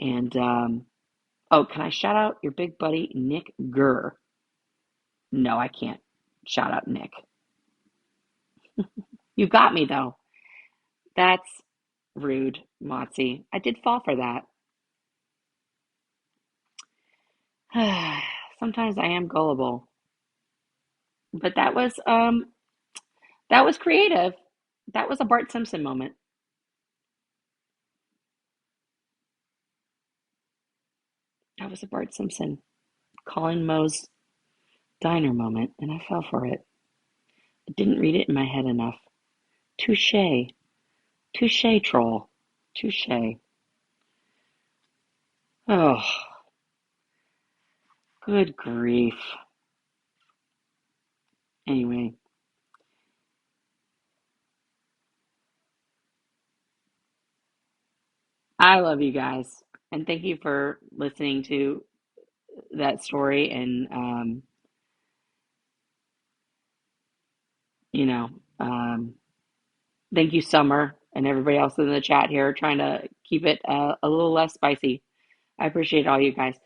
And, oh, can I shout out your big buddy, Nick Gurr? No, I can't shout out Nick. You got me, though. That's rude, Motzi. I did fall for that. Sometimes I am gullible. But that was creative. That was a Bart Simpson moment. That was a Bart Simpson calling Moe's diner moment, and I fell for it. I didn't read it in my head enough. Touche. Touche, troll. Touche. Oh, good grief. Anyway, I love you guys. And thank you for listening to that story. And, you know, um, thank you, Summer, and everybody else in the chat here trying to keep it a little less spicy. I appreciate all you guys.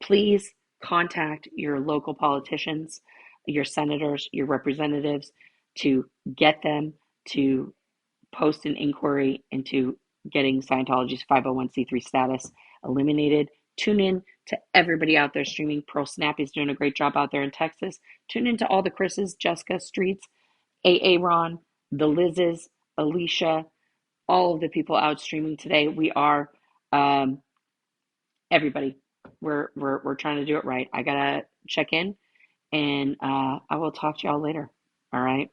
Please contact your local politicians, your senators, your representatives to get them to post an inquiry into getting Scientology's 501c3 status eliminated. Tune in to everybody out there streaming. Pearl Snappy's doing a great job out there in Texas. Tune in to all the Chris's, Jessica Streets, AA Ron, the Liz's, Alicia, all of the people out streaming today. We are everybody. We're trying to do it right. I gotta check in, and I will talk to y'all later. All right.